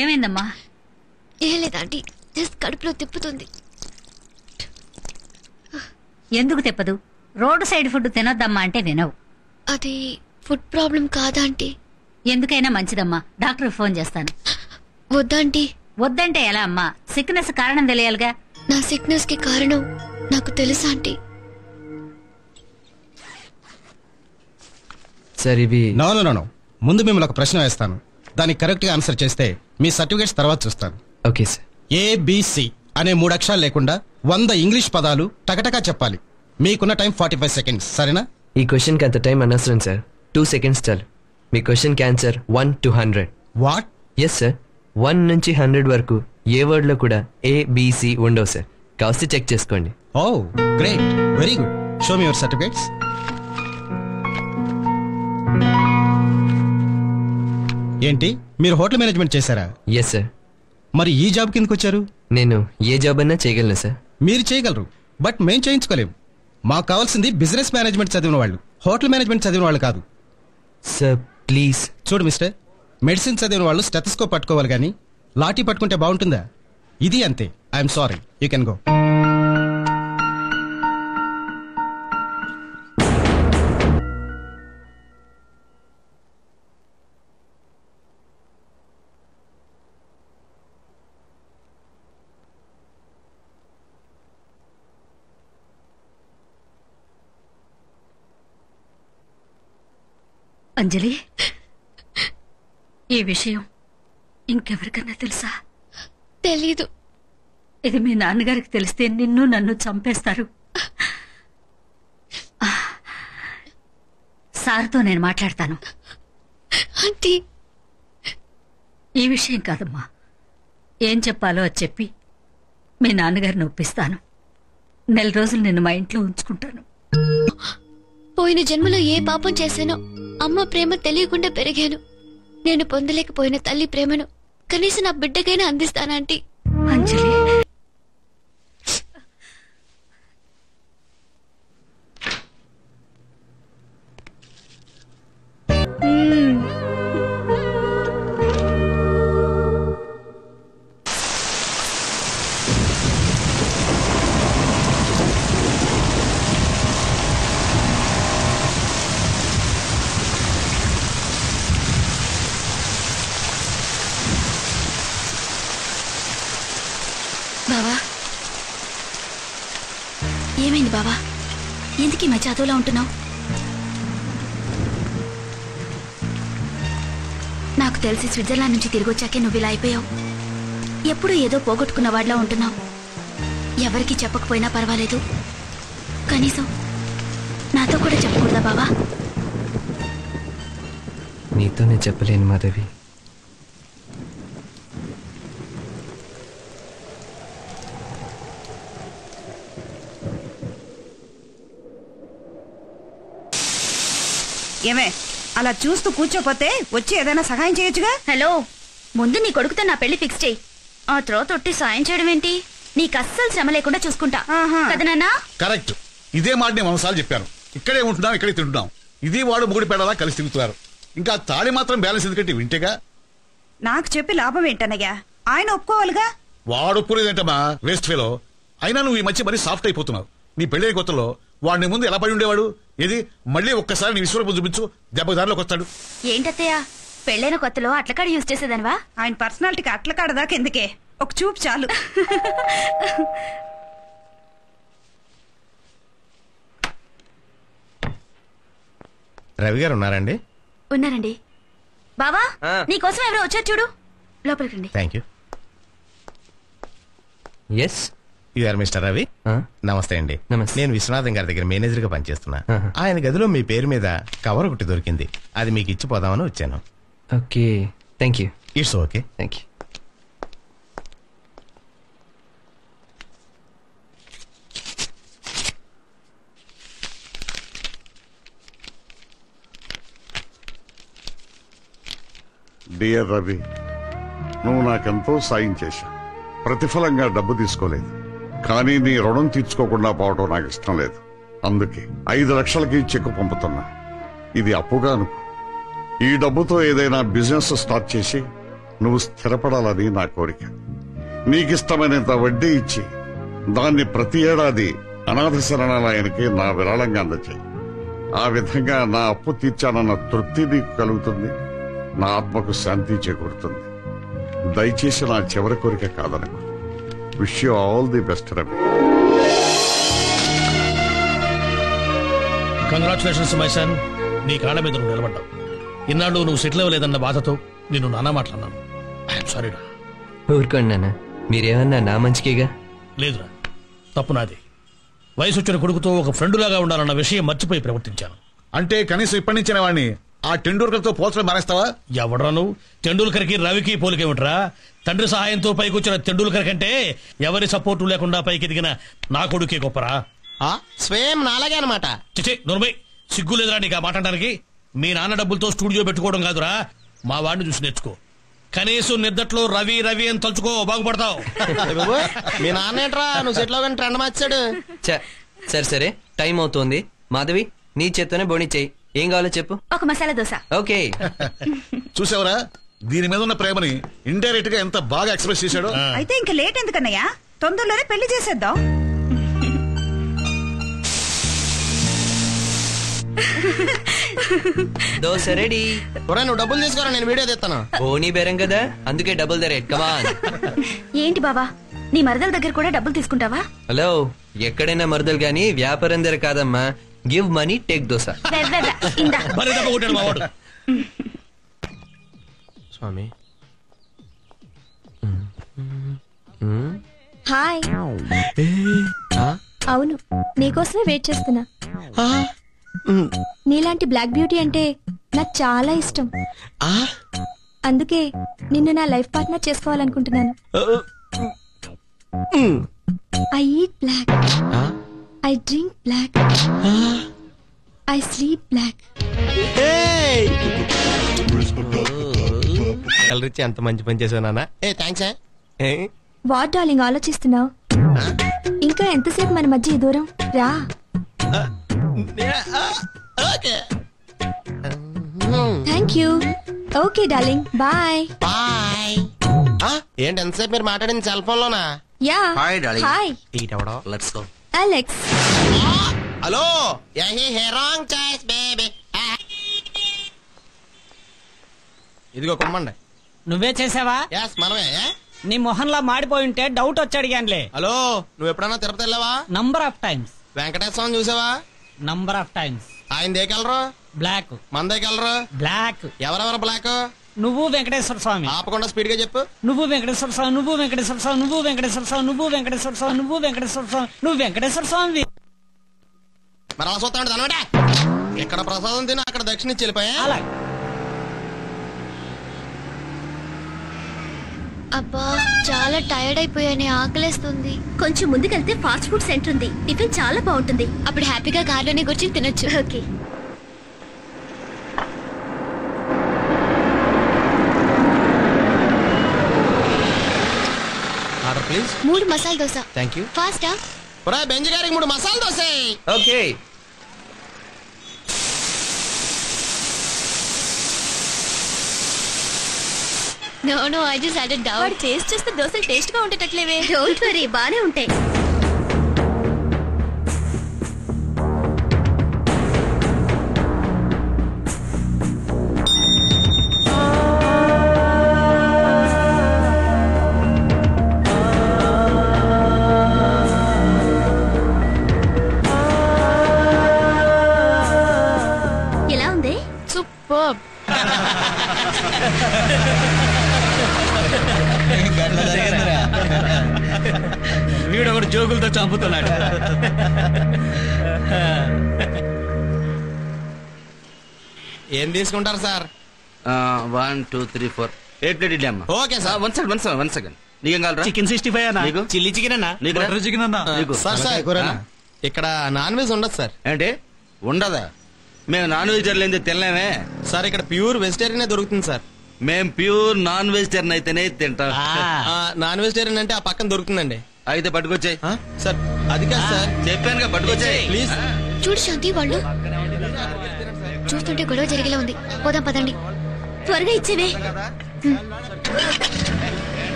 ఏమైందమ్మా? ఏం లేదు ఆంటీ, జస్ట్ కడుపులో తిప్పుతుంది. ఎందుకు తిప్పదు? రోడ్డు సైడ్ ఫుడ్ తినొద్దమ్మా అంటే వినవు. అది ఫుడ్ ప్రాబ్లం కాదా ఆంటీ? ఎందుకైనా మంచిదమ్మా, డాక్టర్ ఫోన్ చేస్తాను. వద్దాంటీ. వద్దంటే ఎలా అమ్మా? సిక్నెస్ కారణం తెలియాలిగా. నా సిక్నెస్ కి కారణం నాకు తెలుసా ఆంటీ? సార్ ఇవి నో. ముందు మిమ్మల్ని ఒక ప్రశ్న వేస్తాను, దానికి కరెక్ట్ గా ఆన్సర్ చేస్తే మీ సర్టిఫికేట్స్ తర్వాత చూస్తాను. Okay sir. ABC అనే 3 అక్షరాలు లేకుండా 100 ఇంగ్లీష్ పదాలు టకటకా చెప్పాలి. మీకున్న టైం 45 సెకండ్స్. సరేనా? ఈ క్వశ్చన్ కి అంత టైం అనవసరం సార్. 2 సెకండ్స్ చాలు. మీ క్వశ్చన్ కి answer 1 to 100. What? Yes sir. 1 నుంచి 100 వరకు ఏ వర్డ్ లో కూడా ABC ఉండవు సార్. కాస్త చెక్ చేసుకోండి. Oh great, very good. Show me your certificates. ఏంటి, మీరు హోటల్ మేనేజ్మెంట్ చేశారా? Yes sir. మరి ఈ జాబ్ కిందకు వచ్చారు? నేను ఏ జాబ్ అన్నా చేయగలను సార్. మీరు చేయగలరు, బట్ మేం చేయించుకోలేము. మాకు కావాల్సింది బిజినెస్ మేనేజ్మెంట్ చదివిన వాళ్ళు, హోటల్ మేనేజ్మెంట్ చదివిన వాళ్ళు కాదు. Sir please. చూడు మిస్టర్, మెడిసిన్ చదివిన వాళ్ళు స్టెథోస్కోప్ పట్టుకోవాలి కానీ లాఠీ పట్టుకుంటే బాగుంటుందా? ఇది అంతే. I'm sorry, you can go. Anjali, ఈ విషయం ఇంకెవరికన్నా తెలుసా? తెలీదు. ఇది మీ నాన్నగారికి తెలిస్తే నిన్ను నన్ను చంపేస్తారు. సార్తో నేను మాట్లాడతాను. ఆంటీ, ఈ విషయం కాదమ్మా, ఏం చెప్పాలో అది చెప్పి మీ నాన్నగారిని ఒప్పిస్తాను. 4 రోజులు నిన్ను మా ఇంట్లో ఉంచుకుంటాను. పోయిన జన్మలో ఏ పాపం చేశానో అమ్మ ప్రేమ తెలియకుండా పెరిగాను. నేను పొందలేకపోయిన తల్లి ప్రేమను కనీసం నా బిడ్డకైనా అందిస్తానంటీ. అంజలి, బావా, ఏమైంది బావా? ఎందుకు ఈ మధ్య అదోలా ఉంటున్నావు? నాకు తెలిసి స్విట్జర్లాండ్ నుంచి తిరిగి వచ్చాకే నువ్వు ఇలా అయిపోయావు. ఎప్పుడూ ఏదో పోగొట్టుకున్న వాడిలా ఉంటున్నావు. ఎవరికి చెప్పకపోయినా పర్వాలేదు, కనీసం నాతో కూడా చెప్పకూడదా బావా? నీతోనే చెప్పలేను మాధవి. ఏమే, అలా చూస్తూ కూర్చోపోతే వచ్చి ఏదైనా సహాయం చేయొచ్చుగా. హలో, ముందు నీ కొడుకుతో నా పెళ్లి ఫిక్స్ చేయి, ఆ తర్వాత ఒట్టి సాయం చేయడం ఏంటి? నీకు అస్సలు శ్రమ లేకుండా చూసుకుంటా కదా నాన్న? కరెక్ట్. ఇదే మాట నేను 100 సార్లు చెప్పాను. ఇక్కడే ఉంటున్నాం, ఇక్కడే తింటున్నాం. ఇది వాడు ముగుడి పెడలా కలిసి తిరుగుతున్నారు. ఇంకా తాళి మాత్రం బ్యాలెన్స్ ఎందుకంటే వింటేగా. నాకు చెప్పి లాభం ఏంటన్నయ్యా? ఆయన ఒప్పుకోవాలిగా. వాడు ఒప్పుకోలేదంటమ్మా, వేస్ట్ ఫెలో. అయినా నువ్వు ఈ మధ్య మరీ సాఫ్ట్ అయిపోతున్నావు. నీ పెళ్ళైన కొత్తలో వాడిని ముందు ఎలా పడి ఉండేవాడు? ఏది మళ్ళీ ఒక్కసారి నీ విశ్వరూపం చూపించు, దెబ్బ దారిలోకి వస్తాడు. ఏంటత్తయ్య పెళ్ళైన కొత్తలో అట్లకాడ యూజ్ చేసేదానివా? ఆయన పర్సనాలిటీకి అట్లకాడ దాకా ఎందుకే, ఒక చూపు చాలు. రవి గారు ఉన్నారండి? ఉన్నారండి. బావా నీకోసం ఎవరో వచ్చారు చూడు, లోపలికి రండి. Thank you. Yes, you are mister Ravi. నమస్తే అండి. నేను విశ్వనాథం గారి దగ్గర మేనేజర్ గా పనిచేస్తున్నా. ఆయన గదిలో మీ పేరు మీద కవర్ ఒకటి దొరికింది, అది మీకు ఇచ్చిపోదామని వచ్చాను. Okay, thank you. It's okay. Thank you. Dear Ravi, నువ్వు నాకెంతో సాయం చేశా. ప్రతిఫలంగా డబ్బు తీసుకోలేదు, కానీ నీ రుణం తీర్చుకోకుండా పోవడం నాకు ఇష్టం లేదు. అందుకే 5 లక్షలకి చెక్కు పంపుతున్నా. ఇది అప్పుగా అనుకో. ఈ డబ్బుతో ఏదైనా బిజినెస్ స్టార్ట్ చేసి నువ్వు స్థిరపడాలని నా కోరిక. నీకిష్టమైనంత వడ్డీ ఇచ్చి దాన్ని ప్రతి ఏడాది అనాథ శరణాలయానికి నా విరాళంగా అందచేయి. ఆ విధంగా నా అప్పు తీర్చానన్న తృప్తి నీకు కలుగుతుంది, నా ఆత్మకు శాంతి చేకూరుతుంది. దయచేసి నా చివరి కోరిక కాదనకు. Wish you all the best Ravi. Congratulations my son. నీ కాళ్ళ మీద నువ్వు నిలబడ్డావు. ఇన్నాళ్ళు నువ్వు సెటిల్ అవ్వలేదన్న బాధతో నిన్ను నానా మాట్లాడినాను. ఐఎమ్ సారీ రా. ఊరుకోండి నాన్న, మీరేమన్నా నా మంచికేగా. లేదురా, తప్పు నాది. వయసు వచ్చిన కొడుకుతో ఒక ఫ్రెండ్ లాగా ఉండాలన్న విషయం మర్చిపోయి ప్రవర్తించాను. అంటే కనీసం ఇప్పటి నుంచిన వాడిని ఆ టెండూల్కర్తో పోల్చడం మానేస్తావా? ఎవడరా నువ్వు? టెండూల్కర్కి రవికి పోలికేమిట్రా? తండ్రి సహాయంతో పైకొచ్చిన టెండూల్కర్ కంటే ఎవరి సపోర్టు లేకుండా పైకి ఎదిగిన నా కొడుకే గొప్పరా. స్వేమ్ నాలాగే అనమాట. చిచి నోర్మై, సిగ్గు లేదురా నీకు ఆ మాట అనడానికి? మీ నాన్న డబ్బులతో స్టూడియో పెట్టుకోవడం కాదురా, మా వాడిని చూసి నేర్చుకో. కనీసం నిద్దట్లో రవి రవి అని తలుచుకో, బాగుపడతావు. మీ నాన్న ఏంట్రా నువ్వు సెటిల్ అవ్వని ట్రెండ్ మార్చాడు. సరే సరే, టైం అవుతోంది. మాధవి, నీ చేత్తోనే బోని చెయ్యి. ఏం కావాలో చెప్పు. ఒక మసాలా దోశ. ఓకే. చూసావరా దీని మీద ఉన్న ప్రేమని ఇండైరెక్ట్ గా ఎంత బాగా ఎక్స్ప్రెస్ చేశాడు. అయితే ఇంకా లేట్ ఎందుకన్నయ్యా, తొందరలోనే పెళ్లి చేసేద్దాం. దోశ రెడీ. నువ్వు డబ్బులు తీసుకోరా, నేను వీడియో తెస్తాను. బోని బేరం కదా, అందుకే డబుల్ ద రేట్. కమాన్. ఏంటి బావా, నీ మరదల దగ్గర కూడా డబ్బులు తీసుకుంటావా? హలో, ఎక్కడైనా మరదలు గాని వ్యాపారం దగ్గర కాదమ్మా. Give money take dosa. స్వామి. హాయ్. అవును, నీకోసమే వెయిట్ చేస్తున్నా. నీలాంటి బ్లాక్ బ్యూటీ అంటే నాకు చాలా ఇష్టం. అందుకే నిన్ను నా లైఫ్ పార్ట్నర్ చేసుకోవాలనుకుంటున్నాను. I eat black, I drink black, I sleep black. ఎల్రిచి ఎంత మంచి పని చేసావు నాన్న. థ్యాంక్స్. వాట్ డార్లింగ్ ఆలోచిస్తున్నావు? ఇంకా ఎంతసేపు మన మధ్య ఈ దూరం? రా. Thank you. Okay darling, bye. Bye. ఏంటి ఎంతసేపు మీరు మాట్లాడింది సెల్ ఫోన్ లోనా? Yeah. Hi darling. Hi. Let's go. Alex. Hello. Wrong choice baby. ఇదిగో కొమ్మండి. నువ్వే చేసావా? yes మనమే. నీ మొహంలా మాడిపోయి ఉంటే డౌట్ వచ్చి అడిగానులే. హలో, నువ్వు ఎప్పుడన్నా తిరుపతి వెళ్ళావా? Number of times. వెంకటేశ్వరం చూసావా? Number of times. ఆయన దేకెళ్ళరు? బ్లాక్. మన దేకెళ్ళరు? బ్లాక్. ఎవరెవరు బ్లాక్? నువ్వు వెంకటేశ్వర స్వామి. ఆపకుండా స్పీడ్ గా చెప్పు. నువ్వు వెంకటేశ్వర స్వామి, నువ్వు వెంకటేశ్వర స్వామి, నువ్వు వెంకటేశ్వర స్వామి, నువ్వు వెంకటేశ్వర స్వామి, నువ్వు వెంకటేశ్వర స్వామి, నువ్వు వెంకటేశ్వర స్వామి. మరి అలా చూస్తా ఉంటుంది అనమాట. ఇక్కడ ప్రసాదం తిని అక్కడ దక్షిణ ఇచ్చి వెళ్ళిపోయా. అబ్బా, చాలా టైర్డ్ అయిపోయాను, ఆకలేస్తుంది. కొంచెం ముందుకెళ్తే ఫాస్ట్ ఫుడ్ సెంటర్ ఉంది, టిఫిన్ చాలా బాగుంటుంది. అప్పుడు హ్యాపీగా కార్లోనే కూర్చొని తినొచ్చు. Okay. Order please. 3 masala dosa. Thank you. ఫాస్టా? ఒరేయ్ బెంజ్ గారికి 3 masala dosa. Okay. No, I just had a doubt. వాడు టేస్ట్ చేస్తే దోశలు టేస్ట్ గా ఉండేటట్లేవే. డోంట్ వరీ, బానే ఉంటాయి. ఎలా ఉంది? సూపర్. వీడు ఒకటి జోకులతో చంపుతున్నాడు. ఏం తీసుకుంటారు సార్? 1 2 3 4 8 ప్లేట్ ఇడ్లీ అమ్మా. Okay sir. వన్ సెకండ్ నీకేం కావాలరా? చికెన్ 65 అన్నా. నీకు చిల్లీ చికెన్ అన్నా. బటర్ చికెన్ అన్నా. నీకు సార్ ఇక్కడ నాన్ వెజ్ ఉండదు సార్. ఏంటి ఉండదా? మేము నాన్ వెజిటేరియన్ అయితే తినలేమే సార్. ఇక్కడ ప్యూర్ వెజిటేరియన్ దొరుకుతుంది సార్. మేం ప్యూర్ నాన్ వెజిటేరియన్ అయితేనే తింటాం. నాన్ వెజిటేరియన్ అంటే ఆ పక్కన దొరుకుతుందండి. అయితే పట్టుకొచ్చాయి సార్. అది కాదు సార్, చెప్పానుగా పట్టుకొచ్చాయి ప్లీజ్. చూడు శాంతి, వాళ్ళు చూస్తుంటే గొడవ జరిగేలా ఉంది. పోదాం పదండి. త్వరగా ఇచ్చేవే.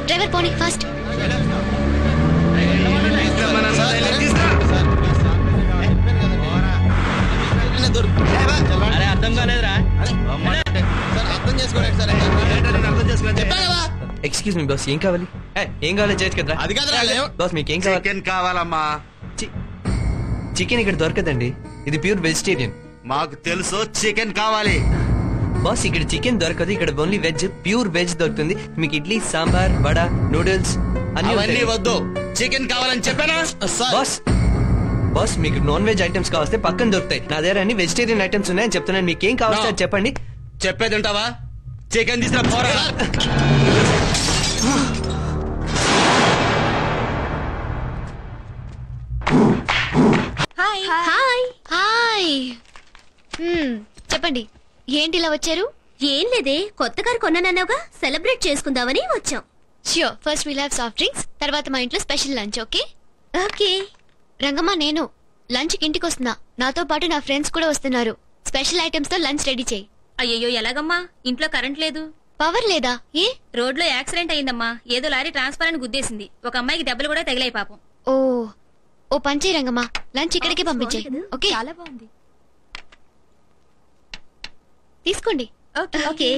డ్రైవర్ పోనీ ఫాస్ట్. అరే అర్థం కాలేదురా. అర్థం చేసుకోలేదు సార్. చెప్పా కదా. ఎక్స్క్యూజ్ మీ బాస్, ఏం కావాలి? ఏం కావాలో చేయొచ్చు కదా. అది కాదురా. బాస్ మీకు ఏం కావాలి? చికెన్ కావాలమ్మా. చికెన్ ఇక్కడ దొరకదండి, ఇది ప్యూర్ వెజిటేరియన్. మాకు తెలుసు చికెన్ కావాలి. బాస్ ఇక్కడ చికెన్ దొరకదు, ఇక్కడ ఓన్లీ వెజ్, ప్యూర్ వెజ్ దొరుకుతుంది. మీకు ఇడ్లీ, సాంబార్, వడ, నూడిల్స్ అన్నీ వద్దు, చికెన్ కావాలని చెప్పానా? బాస్ బాస్ మీకు నాన్ వెజ్ ఐటమ్స్ కావస్తే పక్కన దొరుకుతాయి. నా దగ్గర అన్ని వెజిటేరియన్ ఐటమ్స్ ఉన్నాయని చెప్తున్నాను. మీకు ఏం కావాలి చెప్పండి. చెప్పేది ఉంటావా? చికెన్ తీసుకురా పోరా. హాయ్. Hi hi. చెప్పండి, ఏంటి ఇలా వచ్చారు? ఏం లేదే, కొత్త కారు కొన్నానన్నావుగా, సెలబ్రేట్ చేసుకుందామని వచ్చాం. Sure. First we'll have soft drinks, తర్వాత మా ఇంట్లో special lunch. Okay okay. Rangamma, నేను లంచ్ కి ఇంటికి వస్తున్నా. నాతో పాటు నా ఫ్రెండ్స్ కూడా వస్తున్నారు. స్పెషల్ ఐటమ్స్ తో లంచ్ రెడీ చేయి. అయ్యో ఎలాగమ్మా, ఇంట్లో కరెంట్ లేదు. పవర్ లేదా? ఏ? రోడ్ లో యాక్సిడెంట్ అయిందమ్మా. ఏదో లారీ ట్రాన్స్ఫర్ అని గుద్దేసింది. ఒక అమ్మాయికి దెబ్బలు కూడా తగిలాయి పాపం. ఓ పంచే రంగమ్మ, లంచ్ ఇక్కడికే పంపించే. ఓకే, చాలా బాగుంది. తీసుకోండి. ఓకే.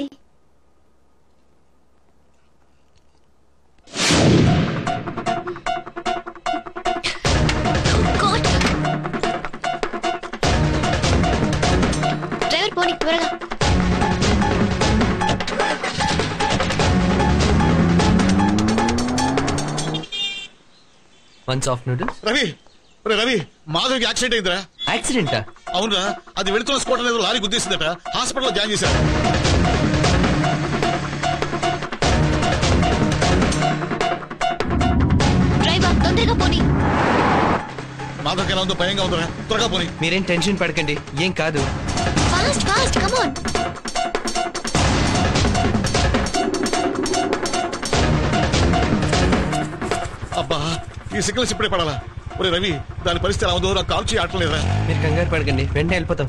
డ్రైవర్ పోనీ త్వరగా. One soft noodles. Ravi, Ravi, మాధవికి యాక్సిడెంట్ అయిందిరా. యాక్సిడెంటా? అవునరా, అది వెళుతున్న స్కూటర్ ఏదో లారీ గుద్దేసిందట. హాస్పిటల్లో జాయిన్ చేశారు. డ్రైవర్ తొందరగా పోనీ. మాధవికి ఎలా ఉందో భయంగా ఉందిరా, త్వరగా పోనీ. మీరేం టెన్షన్ పడకండి, ఏం కాదు. Fast fast, come on. అబ్బా, ఈ సిగ్నల్స్ ఇప్పుడే పడాలా? ఒరే రవి, దాని పరిస్థితి ఎలా ఉందో నాకు కాల్ చేయి ఆటలేదా? మీరు కంగారు పడకండి, వెంటనే వెళ్ళిపోతాం.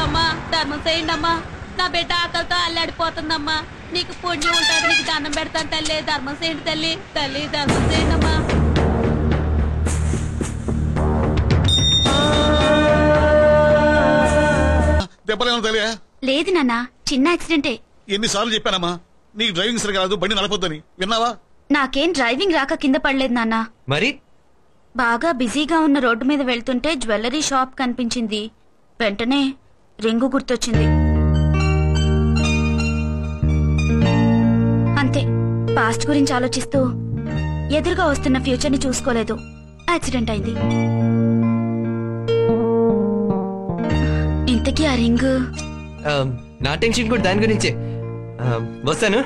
అమ్మా ధర్మం చేయండి అమ్మా, నా బిడ్డ ఆకలితో అల్లాడిపోతుందమ్మా. నీకు పుణ్యం ఉంటుంది, నీకు దండం పెడతాను తల్లి. ధర్మం చేయండి తల్లి, తల్లి ధర్మం చేయండి అమ్మా. దెబ్బలేమో తెలియా? లేదు నాన్న, చిన్న యాక్సిడెంటే. ఎన్నిసార్లు చెప్పానమ్మా నీకు డ్రైవింగ్ సరిగా రాదు, బండి నడపొద్దని. విన్నావా? నాకేం డ్రైవింగ్ రాక కింద పడలేదు నాన్న. మరి బాగా బిజీగా ఉన్న రోడ్డు మీద వెళ్తుంటే జ్యువెలరీ షాప్ కనిపించింది. వెంటనే రింగు గుర్తొచ్చింది. అంతే, పాస్ట్ గురించి ఆలోచిస్తూ ఎదురుగా వస్తున్న ఫ్యూచర్ ని చూసుకోలేదు. యాక్సిడెంట్ అయింది. ఇంతకీ ఆ రింగ్? నా టెన్షన్ కూడా దాని గురించే. వస్తాను.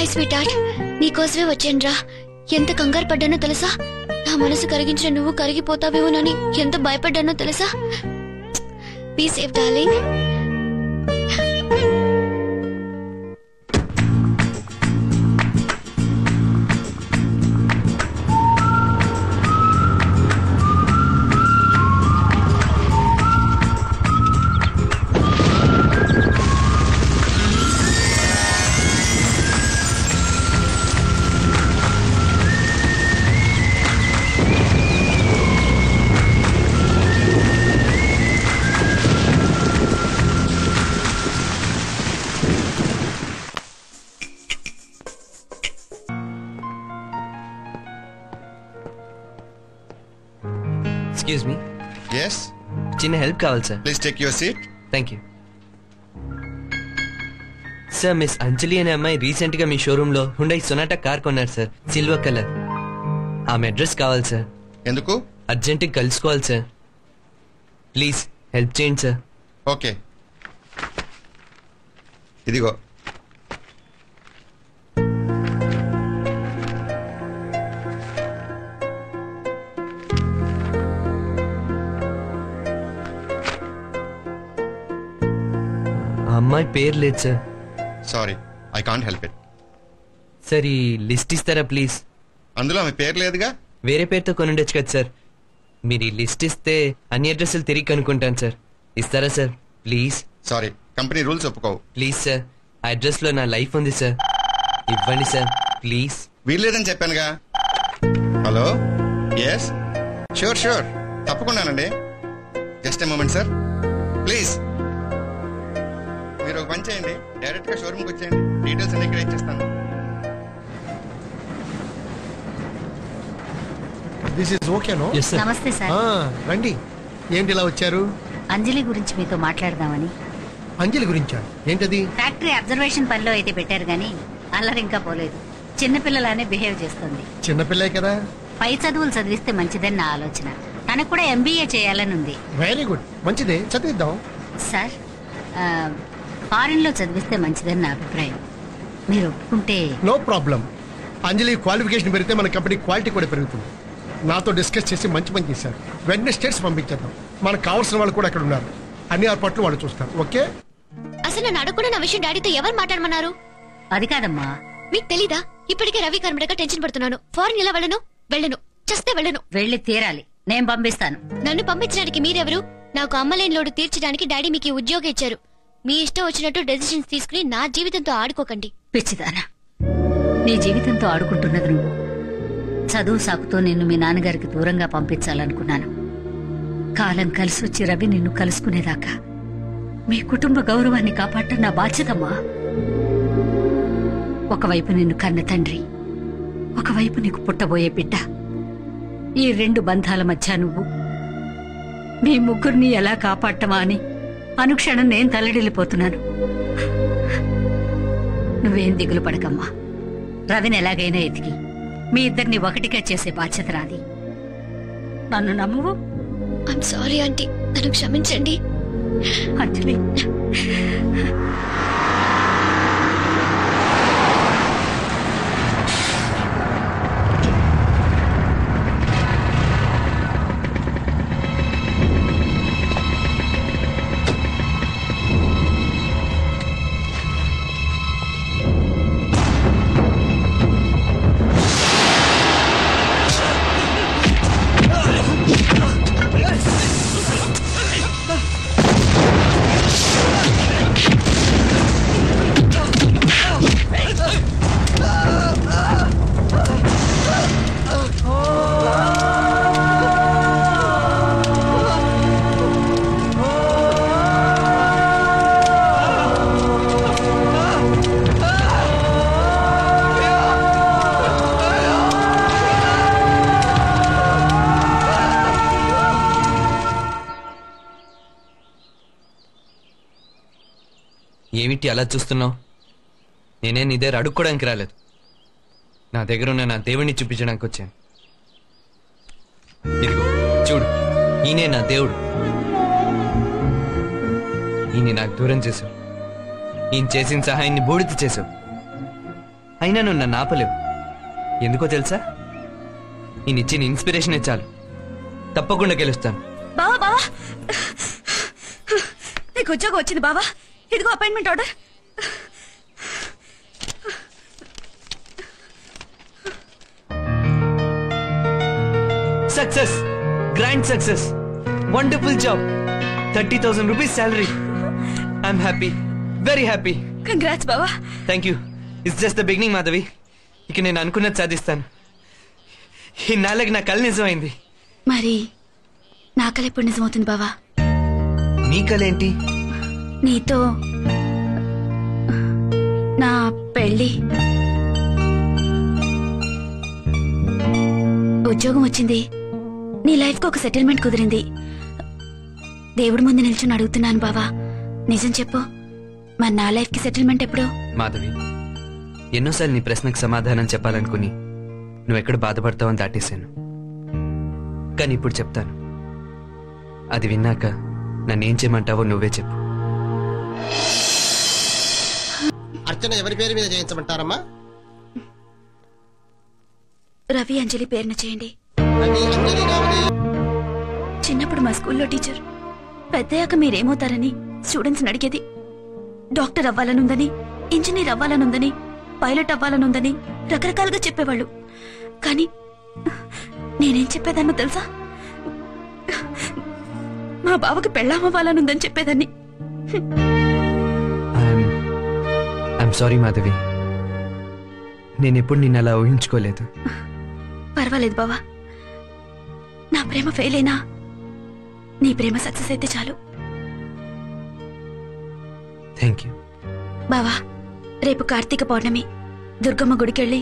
హాయ్ స్వీట్ హార్ట్, నీకోసమే వచ్చానురా. ఎంత కంగారు పడ్డానో తెలుసా? నా మనసు కరిగించిన నువ్వు కరిగిపోతావేమోనని ఎంత భయపడ్డానో తెలుసా? Be safe darling. Excuse me. yes చిన్న హెల్ప్ కావాలి sir. please take your seat. Thank you sir. Miss అంజలి అనే అమ్మాయి రీసెంట్ గా మీ షోరూమ్ లో హుండై సొనాటా కార్ కొన్నారు సార్, సిల్వర్ కలర్. ఆమె అడ్రస్ కావాలి సార్. ఎందుకు? Urgent కలుసుకోవాలి sir. ప్లీజ్ హెల్ప్ చేయండి సార్. ఓకే, ఇదిగో. అమ్మాయి పేరు లేదు sir. Sorry, I can't help it. Sir ఈ లిస్ట్ ఇస్తారా ప్లీజ్? అందులో ఆమె పేరు లేదుగా. వేరే పేరుతో కొనుండొచ్చు కదా సార్. మీరు ఈ లిస్ట్ ఇస్తే అన్ని అడ్రస్లు తిరిగి కనుక్కుంటాను సార్. ఇస్తారా sir please? Sorry, company rules ఒప్పుకోవు. ప్లీజ్ సార్, ఆ అడ్రస్ లో నా లైఫ్ ఉంది సార్, ఇవ్వండి సార్ ప్లీజ్. వీల్లేదని చెప్పానుగా. హలో, ఎస్, షూర్ షూర్, తప్పకుండానండి. Just a moment sir, please. మీరు ఒక పని చేయండి, డైరెక్ట్ గా షోరూమ్కి వచ్చేయండి, డీటెయిల్స్ అన్ని ఇక్కడ ఇచ్చేస్తాను. దిస్ ఇస్ ఓకేనో? నమస్తే సార్. రండి. ఏంటి ఇలా వచ్చారు? అంజలి గురించి మీతో మాట్లాడదామని. అంజలి గురించా? ఏంటది? ఫ్యాక్టరీ అబ్జర్వేషన్ పనిలో అయితే పెట్టారు గానీ అల్లరి ఇంకా పోలేదు. చిన్నపిల్లలానే బిహేవ్ చేస్తుంది. చిన్నపిల్లే కదా. పై చదువులు చదివిస్తే మంచిదని నా ఆలోచన. తనకు కూడా ఎంబీఏ చేయాలని ఉంది. వెరీ గుడ్, మంచిదే, చదివిద్దాం. సార్, ఫారెన్ లో చదివిస్తే మంచిదని నా అభిప్రాయం. మీరు ఒప్పుకుంటే? No problem. అంజలి క్వాలిఫికేషన్ పెరిగితే మన కంపెనీ క్వాలిటీ కూడా పెరుగుతుంది. నాతో డిస్కస్ చేసి మంచి పని చేశారు. వెంటనే స్టేట్స్ పంపించేద్దాం. మనకు కావాల్సిన వాళ్ళు కూడా అక్కడ ఉన్నారు. అన్ని ఏర్పాట్లు వాళ్ళు చూస్తారు. ఓకే? అసలు నన్ను అడగకుండా నా విషయం డాడీతో ఎవరు మాట్లాడమన్నారు? అది కాదమ్మా. మీకు తెలీదా? ఇప్పటికే రవి కర్మడగా టెన్షన్ పడుతున్నాను. ఫారెన్ ఎలా వెళ్ళను? వెళ్ళను, చస్తే వెళ్ళను. వెళ్ళి తీరాలి, నేను పంపిస్తాను. నన్ను పంపించడానికి మీరెవరు? నాకు అమ్మలేని లోటు తీర్చడానికి డాడీ మీకు ఉద్యోగం ఇచ్చారు. మీ ఇష్టం వచ్చినట్టు డెసిషన్స్ తీసుకుని నా జీవితంతో ఆడుకోకండి. పిచ్చిదానా, నీ జీవితంతో ఆడుకుంటున్నది నువ్వు. చదువు సాకుతో నిన్ను మీ నాన్నగారికి దూరంగా పంపించాలనుకున్నాను. కాలం కలిసి వచ్చి రవి నిన్ను కలుసుకునేదాకా మీ కుటుంబ గౌరవాన్ని కాపాడటం నా బాధ్యతమ్మా. ఒకవైపు నిన్ను కన్న తండ్రి, ఒకవైపు నీకు పుట్టబోయే బిడ్డ. ఈ రెండు బంధాల మధ్య నువ్వు మీ ముగ్గురిని ఎలా కాపాడటమా అని అనుక్షణం నేను తల్లడిల్లిపోతున్నాను. నువ్వేం దిగులు పడకమ్మా. రవిని ఎలాగైనా ఎతికి మీ ఇద్దరిని ఒకటిగా చేసే బాధ్యత రాది. నన్ను నమ్మువు. ఐఎమ్ సారీ ఆంటీ, నన్ను క్షమించండి. అంజలి, ఏమిటి అలా చూస్తున్నావు? నేనే నీ దగ్గర అడుక్కోవడానికి రాలేదు, నా దగ్గర ఉన్న నా దేవుడిని చూపించడానికి వచ్చాను. ఇదిగో చూడు, ఈయనే నా దేవుడు. ఈయన నాకు దూరం చేశావు, ఈయన చేసిన సహాయాన్ని బూడిద చేశావు. అయినా నువ్వు నన్ను ఆపలేవు. ఎందుకో తెలుసా? నేను ఇచ్చిన ఇన్స్పిరేషనే చాలు, తప్పకుండా గెలుస్తాను. బావా బావా, నీకు ఉద్యోగం వచ్చింది బావా. ఇదిగో appointment order. Success, grand success, wonderful job, 30,000 rupees salary. I'm happy, very happy. Congrats బావా. Thank you. It's just the beginning Madhavi. ఇక నేను అనుకున్నది సాధిస్తాను. ఈ నాళ్ళకి నా కళ నిజమైంది. మరి నా కళ ఎప్పుడు నిజమవుతుంది బావా? నీ కళ ఏంటి? నీతో నా పెళ్ళి. ఉద్యోగం వచ్చింది, నీ లైఫ్ కు ఒక సెటిల్మెంట్ కుదిరింది. దేవుడి ముందు నిల్చుని అడుగుతున్నాను బావా, నిజం చెప్పు, మరి నా లైఫ్ కి సెటిల్మెంట్ ఎప్పుడు? మాధవి, ఎన్నోసార్లు నీ ప్రశ్నకు సమాధానం చెప్పాలనుకుని నువ్వెక్కడ బాధపడతావని దాటేశాను. కానీ ఇప్పుడు చెప్తాను. అది విన్నాక నన్నేం చేయమంటావో నువ్వే చెప్పు. అర్చన ఎవరి పేరు మీద చేయించమంటారమ్మా? రవి అంజలి పేరున చేయండి. రవి అంజలి రావణి. చిన్నప్పుడు మా స్కూల్లో టీచర్ పెద్దయ్యాక మీరేమవుతారని స్టూడెంట్స్ అడిగేది. డాక్టర్ అవ్వాలనుందని, ఇంజనీర్ అవ్వాలనుందని, పైలట్ అవ్వాలనుందని రకరకాలుగా చెప్పేవాళ్ళు. కానీ నేనేం చెప్పేదాన్నో తెలుసా? మా బావకి పెళ్ళాం అవ్వాలనుందని చెప్పేదాన్ని. ఐఎమ్ సారీ మాధవి, నేనెప్పుడు నిన్ను అలా ఊహించుకోలేదు. పర్వాలేదు బావా, నా ప్రేమ ఫెయిల్ అయినా నీ ప్రేమ సక్సెస్ అయితే చాలు. థ్యాంక్ యూ బావా. రేపు కార్తీక పౌర్ణమి, దుర్గమ్మ గుడికెళ్ళి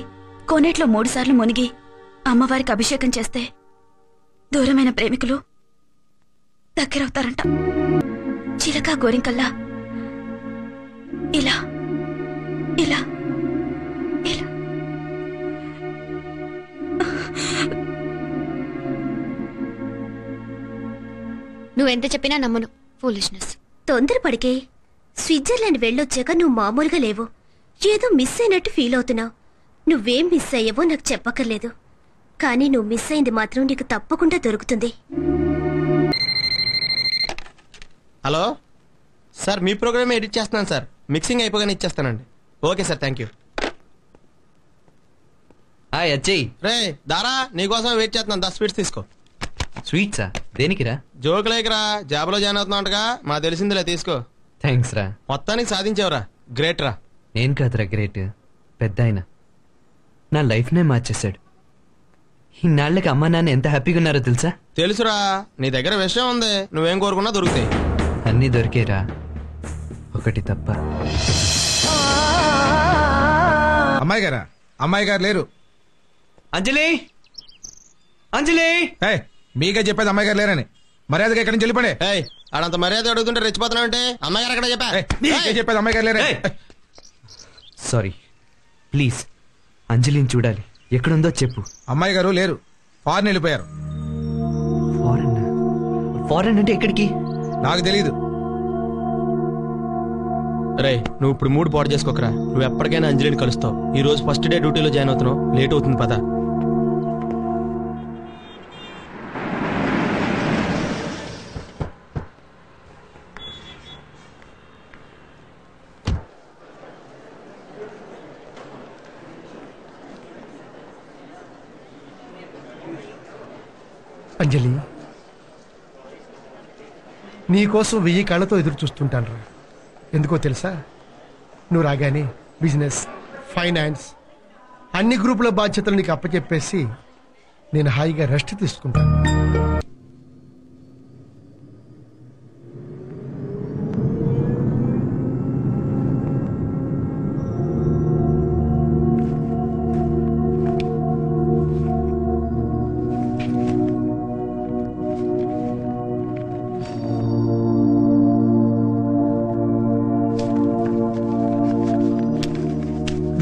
కోనేట్లో 3 సార్లు మునిగి అమ్మవారికి అభిషేకం చేస్తే దూరమైన ప్రేమికులు దగ్గరవుతారంట. చిలక గోరింకల్లా ఇలా ఇలా ఇలా. నువ్వెంత చెప్పినా నమ్మను. ఫూలిష్నెస్. తొందరపడికే. స్విట్జర్లాండ్ వెళ్ళొచ్చాక నువ్వు మామూలుగా లేవు. ఏదో మిస్ అయినట్టు ఫీల్ అవుతున్నావు. నువ్వేం మిస్ అయ్యావో నాకు చెప్పక్కర్లేదు, కానీ నువ్వు మిస్ అయింది మాత్రం నీకు తప్పకుండా దొరుకుతుంది. హలో సార్, మీ ప్రోగ్రామ్ ఎడిట్ చేస్తున్నాను సార్. మిక్సింగ్ అయిపోగానే ఇచ్చేస్తానండి. Okay sir, thank you. అచ్చయ్ రే దారా, నీకోసం వెయిట్ చేస్తున్నాను. 10 స్వీట్స్ తీసుకో. స్వీట్సా? దేనికిరా? జోకులేకరా, జాబ్లో జాయిన్ అవుతున్నావుగా, మాకు తెలిసిందిలే, తీసుకో. థ్యాంక్స్ రా. మొత్తానికి సాధించావురా, గ్రేట్ రా. నేను కాదురా గ్రేట్, పెద్ద ఆయన నా లైఫ్ నే మార్చేశాడు. ఇన్నాళ్ళకి అమ్మా నాన్న ఎంత హ్యాపీగా ఉన్నారో తెలుసా? తెలుసురా, నీ దగ్గర విషయం ఉంది, నువ్వేం కోరుకున్నా దొరుకుతాయి. అన్నీ దొరికేరా, ఒకటి తప్ప. అమ్మాయి గారా? అమ్మాయి గారు లేరు. అంజలి, అంజలి. మీకే చెప్పేది అమ్మాయి గారు లేరని. మర్యాదగా ఎక్కడి నుంచి వెళ్ళిపోండి. ఆడంత మర్యాద అడుగుతుంటే రెచ్చిపోతున్నావు అంటే అమ్మాయి గారు అక్కడ చెప్పేది అమ్మాయి గారు లేరని. సారీ, ప్లీజ్ అంజలిని చూడాలి, ఎక్కడుందో చెప్పు. అమ్మాయి గారు లేరు, ఫారెన్ వెళ్ళిపోయారు. ఫారెన్? ఫారెన్ అంటే ఎక్కడికి? నాకు తెలీదు. రే, నువ్వు ఇప్పుడు మూడు పాడు చేసుకోకరా. నువ్వు ఎప్పటికైనా అంజలిని కలుస్తావు. ఈ రోజు ఫస్ట్ డే డ్యూటీలో జాయిన్ అవుతున్నావు, లేట్ అవుతుంది పద. అంజలి, నీకోసం 1000 కళ్ళతో ఎదురు చూస్తుంటాను రా. ఎందుకో తెలుసా? నువ్వు రాగానే బిజినెస్, ఫైనాన్స్ అన్ని గ్రూపుల బాధ్యతలు నీకు అప్పచెప్పేసి నేను హాయిగా రెస్ట్ తీసుకుంటాను.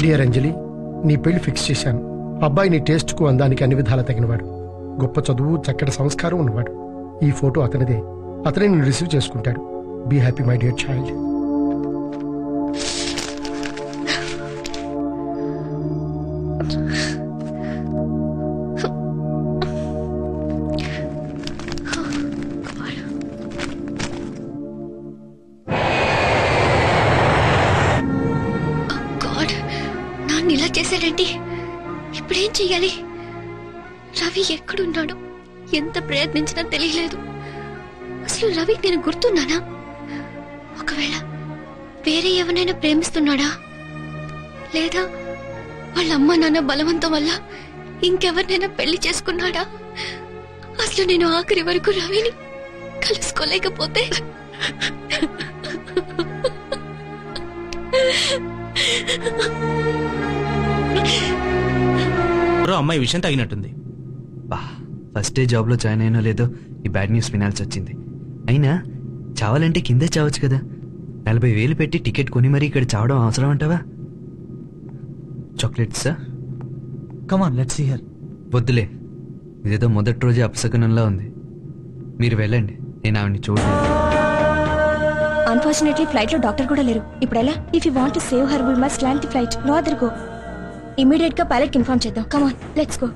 డియర్ అంజలి, నీ పెళ్లి ఫిక్స్ చేశాను. అబ్బాయి నీ టేస్ట్కు అందానికి అన్ని విధాలా తగినవాడు. గొప్ప చదువు, చక్కటి సంస్కారం ఉన్నవాడు. ఈ ఫోటో అతనిదే. అతనే నిన్ను రిసీవ్ చేసుకుంటాడు. Be happy my dear child. ఆపేశారేంటి? ఇప్పుడేం చెయ్యాలి? రవి ఎక్కడున్నాడు? ఎంత ప్రయత్నించినా తెలియలేదు. అసలు రవి నేను గుర్తున్నానా? ఒకవేళ వేరే ఎవరైనా ప్రేమిస్తున్నాడా, లేదా వాళ్ళ అమ్మ నాన్న బలవంతం వల్ల ఇంకెవరినైనా పెళ్లి చేసుకున్నాడా? అసలు నేను ఆఖరి వరకు రవిని కలుసుకోలేకపోతే అమ్మాయి విషయం తగినట్టుంది. ఫస్ట్ డే జాబ్ లో జాయిన్ అయినో లేదో ఈ బ్యాడ్ న్యూస్ వినాల్సి వచ్చింది. అయినా చావాలంటే కిందే చావచ్చు కదా. 40,000 పెట్టి టికెట్ కొని మరీ ఇక్కడ చావడం అవసరం అంటావా? Chocolates come on let's see her. వద్దులే, ఇదేదో మొదటి రోజే అపశకునంలా ఉంది. మీరు వెళ్ళండి, నేను ఆవిడ్ని చూడలేదు. అన్ఫార్చునేట్లీ ఫ్లైట్ లో డాక్టర్ కూడా లేరు. ఇప్పుడు ఎలా? If you want to save her we must land the flight. No other go. Immediate గా పైలట్ కి ఇన్ఫార్మ్ చేద్దాం. Come on let's go.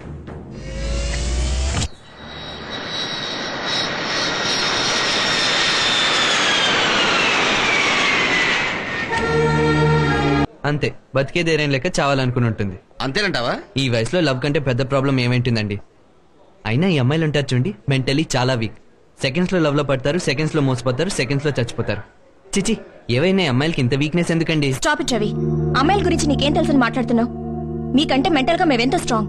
అంతే, బతికే ధైర్యం లెక్క చావాలనుకుని ఉంటుంది. అంతేనంటావా? ఈ వయసులో లవ్ కంటే పెద్ద ప్రాబ్లం ఏమైంటుందండి? అయినా ఈ అమ్మాయిలు ఉంటారు చూడండి, మెంటలీ చాలా వీక్. సెకండ్స్ లో లవ్ లో పడతారు, సెకండ్స్ లో మోసపోతారు, సెకండ్స్ లో చచ్చిపోతారు. చిచి, ఏవైనా అమ్మాయిలకి ఇంత వీక్నెస్ ఎందుకండి? Stop it Ravi. అమ్మాయిల గురించి నీకేం తెలుసని మాట్లాడుతున్నావు? మీకంటే మెంటల్ గా మేమెంత స్ట్రాంగ్.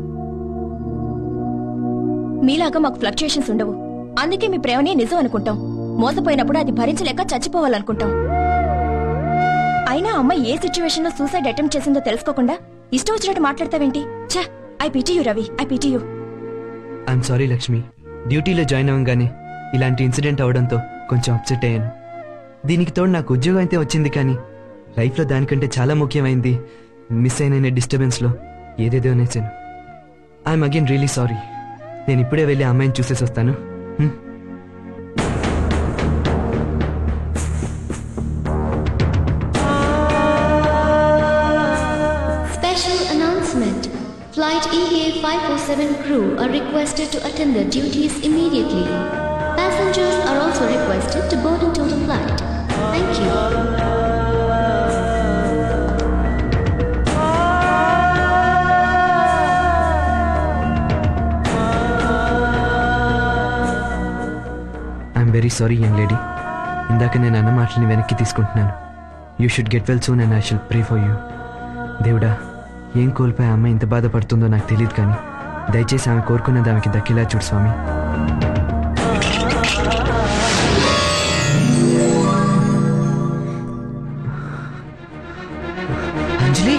మీలాగా మాకు ఫ్లక్చుయేషన్స్ ఉండవు. అందుకే మీ ప్రేమని నిజం అనుకుంటాం. మోసపోయినప్పుడు అది భరించలేక చచ్చిపోవాలనుకుంటాం. అయినా అమ్మాయి ఏ సిచ్యువేషన్ లో సూసైడ్ అటెంప్ట్ చేసిందో తెలుసుకోకుండా ఇష్టం వచ్చినట్టు మాట్లాడతావేంటి? ఛా, I pity you Ravi, I pity you. I'm sorry Lakshmi, డ్యూటీలో జాయిన్ అవ్వగానే ఇలాంటి ఇన్సిడెంట్ అవడంతో కొంచెం అప్సెట్ అయ్యాను. దీనికి తోడు నాకు ఉద్యోగం అయితే వచ్చింది, కానీ లైఫ్లో దానికంటే చాలా ముఖ్యమైంది మిస్ అయిన డిస్టర్బెన్స్ లో ఏదేదో అనేసాను. I'm again really sorry. నేను ఇప్పుడే వెళ్ళి ఆ అమ్మాయిని చూసేసి వస్తాను. Special announcement. Flight EA547 crew are requested to attend their duties immediately. Passengers are also requested to board into the flight. Thank you. I'm very sorry young lady. ఇందాక నేను అన్న మాటలని వెనక్కి తీసుకుంటున్నాను. You should get well soon and I should pray for you. దేవుడా, ఏం కోల్పోయి అమ్మాయి ఇంత బాధపడుతుందో నాకు తెలియదు, కానీ దయచేసి ఆమె కోరుకున్నది ఆమెకి దక్కేలా చూడు స్వామి. అంజలి,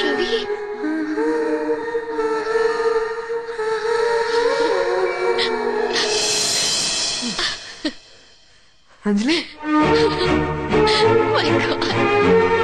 రవి, అంజలి, my God.